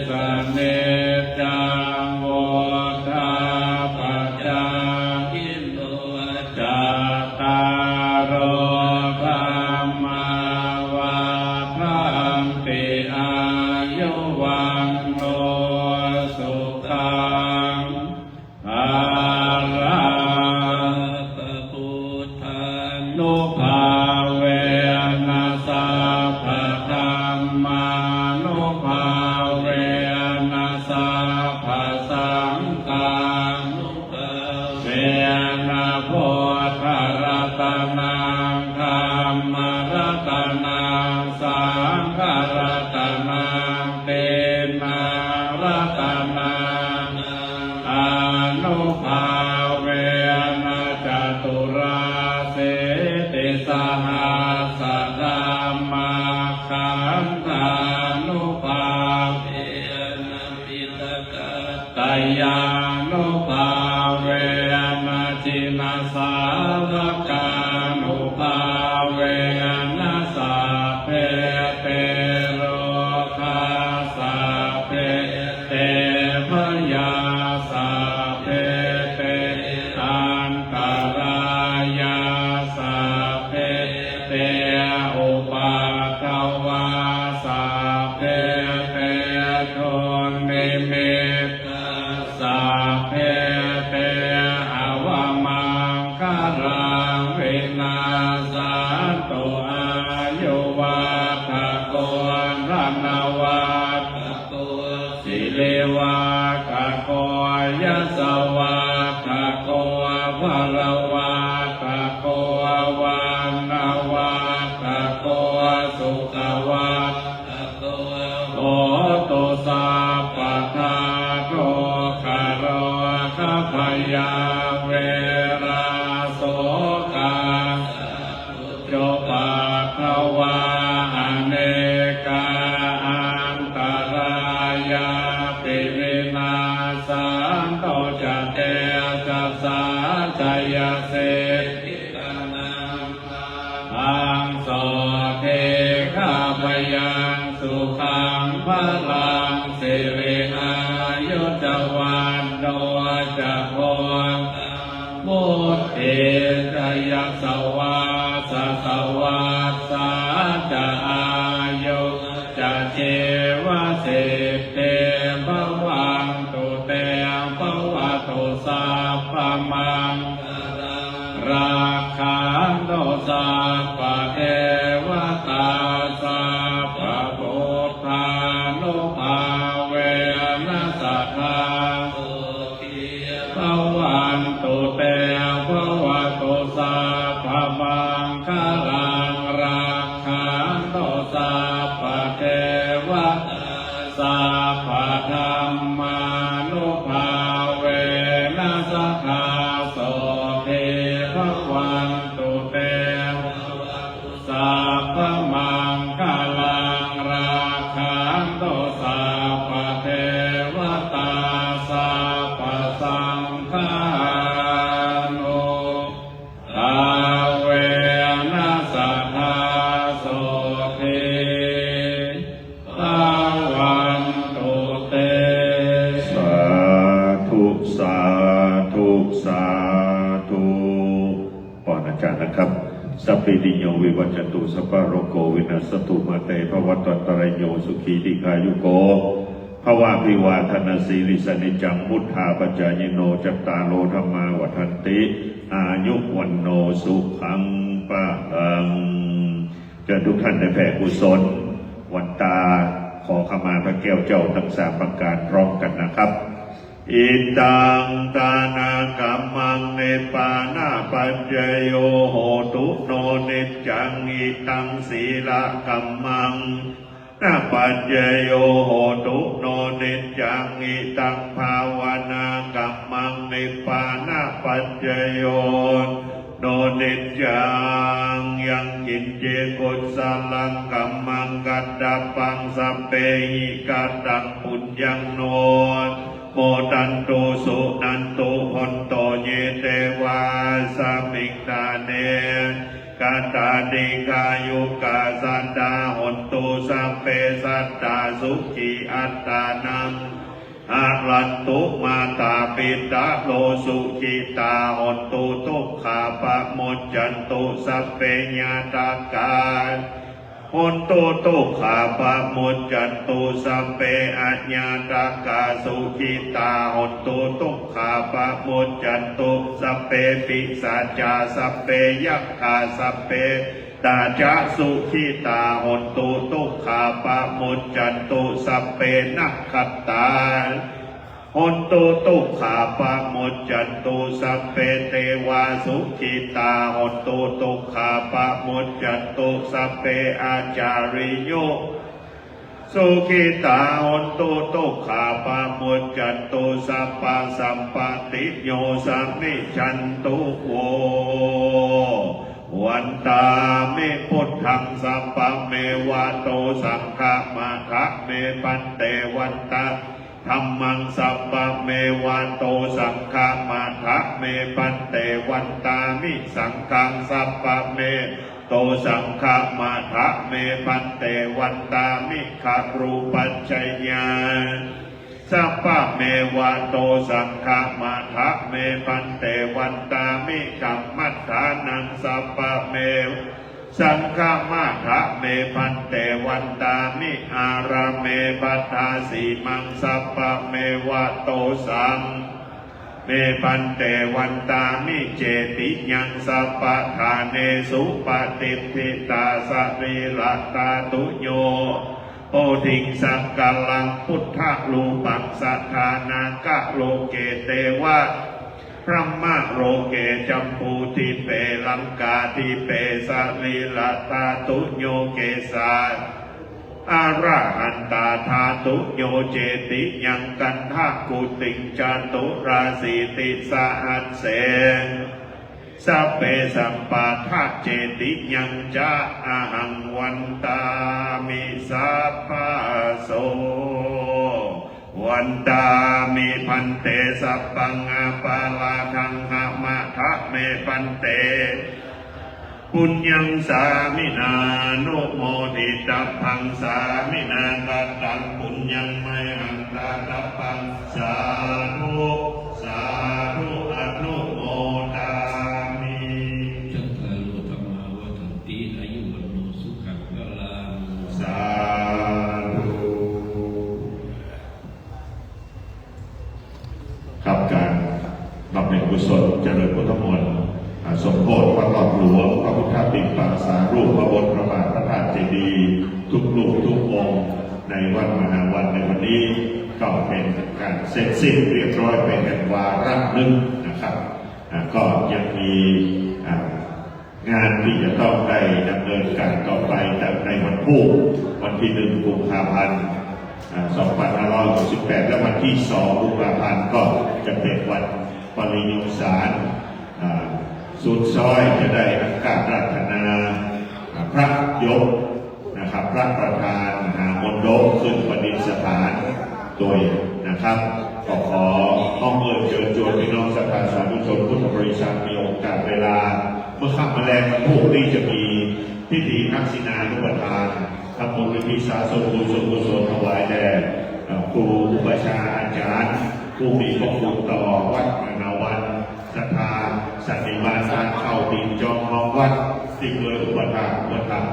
สเนจังโวทาปัจจายิโนจัตตารโอธรรมาวัฏันติอายุวันโนสุขังภารังตพุทธานุภาเวนัสสะภะธัมมานุภาเวนัสสะภะสังฆานุภาเวนะโพธรัตนังธัมมรัตนังสังฆรัตนังเตนะรัตนังอนุภาเวนะจตุราเสติสหัสสะธัมมาขันธานุภาเวนะปิตกัตตยานุภาเวนะจินาสาวกานุภาเวนะสัพเพเตโร นาวาโกสิเลวะกะโกยะสวะกะโกภะละวะกะโกวานาวะกะโกสุขวะกะโกโอตุสัพพะทาโกคารวะคาพยาเวราโสกาโจปะภวาอเนกาอันตรายาปิวินาสันโตจะเตจัสสาจยเสติกานังอังโสเทข้าพยังสุขังพลังสิริอายุจวันโนจะโพมุตติจยัสสวาสสวัสสาจะอายุจะเจวะเสเตภวังตุเตภวะตุสัพพมังราคันโตสัพพะเทวตาสัพพะพุทธานุภาเวนัสสะทาภวันตุเตภวะตุสัพพมังคลังราคันโตสัพพะเทวตาสัพพะธัมมานุภาเวนัสสะทาโสเทภวันตุเตสัพพมังคลังราคันโตสัพพะเทวตาสัพพะสังฆานุภาเวนัสสะทาโสเทภวันตุเต สาธุสาธุสาธุปอนอาจารย์นะครับสัพพิติโยวิวัจจตุสัพพะโรโควินัสสตุมาเตภวัตตรายโยสุขีติกายุโกภวะพิวาทนาสีลิสนิจังมุทธาปัจจายโนจัตตาโลธรรมาวัฏันติอายุวันโนสุขังปะลังเชิญทุกท่านได้แผ่กุศลวันตาขอขมาพระแก้วเจ้าทั้งสามประการพร้อมกันนะครับอิตังตานากัมมังเนปานาปัจจโยโหตุโนเนจังอิตังศีละกัมมังนาปัจจโยโหตุโนเนจังอิตังภาวนากัมมังเนปานาปัจจโยโนเนจังยังกินเจกุศลังกัมมังกัดดาปังสัพเพหิกัดดังปุญญังโนโมตันตุสุนันตุหนโตเยเตวาสามิกตาเนกาตาดิกายุกาสันดาหนตุสัพเพสัตตาสุขีอัตตานังอาลันตุมาตาปิตาโลสุขิตาหนตุทุกขาปะโมจจันตุสัพเพญาตากาหนตุทุกขาปะโมจจันตุสัพเพอญาตากาสุขิตาหนตุทุกขาปะโมจจันตุสัพเพปิสัจจาสัพเพยัคฆาสัพเพตาจะสุขิตาหนตุทุกขาปะโมจจันตุสัพเพนักขัตตาหนตุทุกขาปะโมจจันตุสัพเพเทวาสุขิตาหนตุทุกขาปะโมจจันตุสัพเพอาจาริโยสุขิตาหนตุทุกขาปะโมจจันตุสัพพะสัมปติโยสัมมิชันตุโววันตาเมพุทธังสัพพะเมวะโตสังฆะมาคะเมปันเตวันตาธัมมังสัพพะเมวะโตสังฆะมาคะเมปันเตวันตามิสังฆังสัพพะเมโตสังฆะมาคะเมปันเตวันตามิขรูปัจจยาสัพพะเมวะโตสังฆะมาคะเมปันเตวันตามิกัมมัฏฐานังสัพพะเมสังฆะมาคะเมปันเตวันตามิอาราเมปัฏฐาสีมังสัพพะเมวะโตสังเมปันเตวันตามิเจติยังสัพพะทาเนสุปฏิทิตาสรีละตาตุโย โอทิงสักกาลังพุทธลูปังสัทธานากะโลเกเตวะพระมะโรเกจัมปูทิเปลังกาทิเปสะลีลาตาตุโยเกสาอาระหันตาธาตุโยเจติยังกันทากุติงจตุราสีติสาหัสเสสัพเพสัมปาทะเจติยังจะอาหังวันตามิสัพพะโสวันตามิพันเตสัพพังอาปาลาทังหามะทะเมพันเตปุญญังสามินานุโมทิตัพพังสามินากัตตังปุญญังไมหังตาตัพพังสาธุสาธุอนุโมทามิจัตตารุธรรมาวัฏันติอายุวันโนสุขังพลังสาธุครับการบำเพ็ญกุศลเจริญพุทธมนต์สมโภชพระหลอดหลวงพระพุทธปิฎกสารูปพระบรมบาทพระธาตุเจดีย์ทุกรูปทุกองค์ในวัดมหาวันในวันนี้ก็เป็นการเสร็จสิ้นเรียบร้อยเป็นกันวาระหนึ่งนะครับก็ยังมีงานที่จะต้องได้ดำเนินการต่อไปจากในวันพุธวันที่1 กุมภาพันธ์ 2568 และวันที่ 2 กุมภาพันธ์ก็จะเป็นวันปริญญาสารสุดซอยจะได้อังการราชนาพระยกนะครับพระประธานมหามณฑลขึ้นประดิษฐานโดยนะครับก็ขอห้องเชิญชวนพี่น้องศรัทธาสาธุชนพุทธบริษัทมีโอกาสเวลาเมื่อค่ำแมลงวันพุธนี้จะมีพิธีทักษิณานุปทานทำบุญพิสาสนกุศลถวายแด่ครูอุปชาอาจารย์ผู้มีพระคุณต่อวัดมหาวันศรัทธาสันติบาลการเข้าติดจองของวัดที่เคยอุปถัมภ์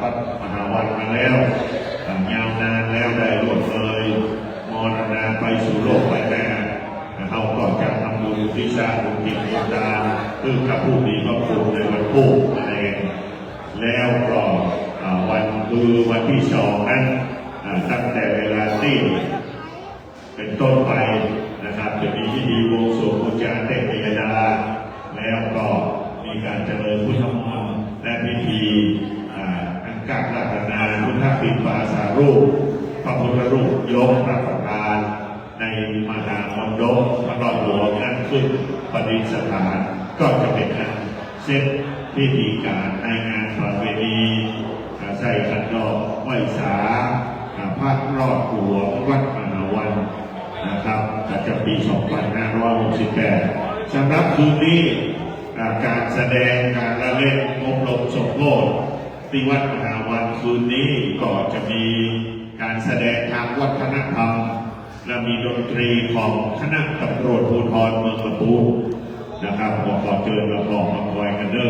วัดมหาวันมาแล้วยาวนานแล้วได้ล่วงเลยมรณะไปสู่โลกไปแน่เขาก็จะทำบุญที่สร้างบุญจิตบุญทานเพื่อกับผู้มีพระคุณในวันพุธนั่นเองแล้วก็วันคือวันที่2นั้นตั้งแต่เวลาที่เป็นต้นไปนะครับจะมีพิธีบวงสรวงบูชาเทพยดาแล้วก็มีการเจริญพุทธมนต์และพิธีอังการราชนาพุทธปิฎกสารูปพระพุทธรูปยกพระประธานในมหามณฑลพระหลอดหลวงนั้นขึ้นประดิษฐานก็จะเป็นการเสร็จพิธีการในงานประเพณีใส่ขันดอกไหว้สาพระรอดหลวงวัดมหาวันนะครับประจำปี 2568 สำหรับคืนนี้การแสดงการละเล่นอบรมสมโภชที่วัดมหาวันคืนนี้ก็จะมีการแสดงทางวัฒนธรรมและมีดนตรีของคณะตำรวจภูธรเมืองลำพูนนะครับขอเชิญมาบอกมาคอยกันเด้อ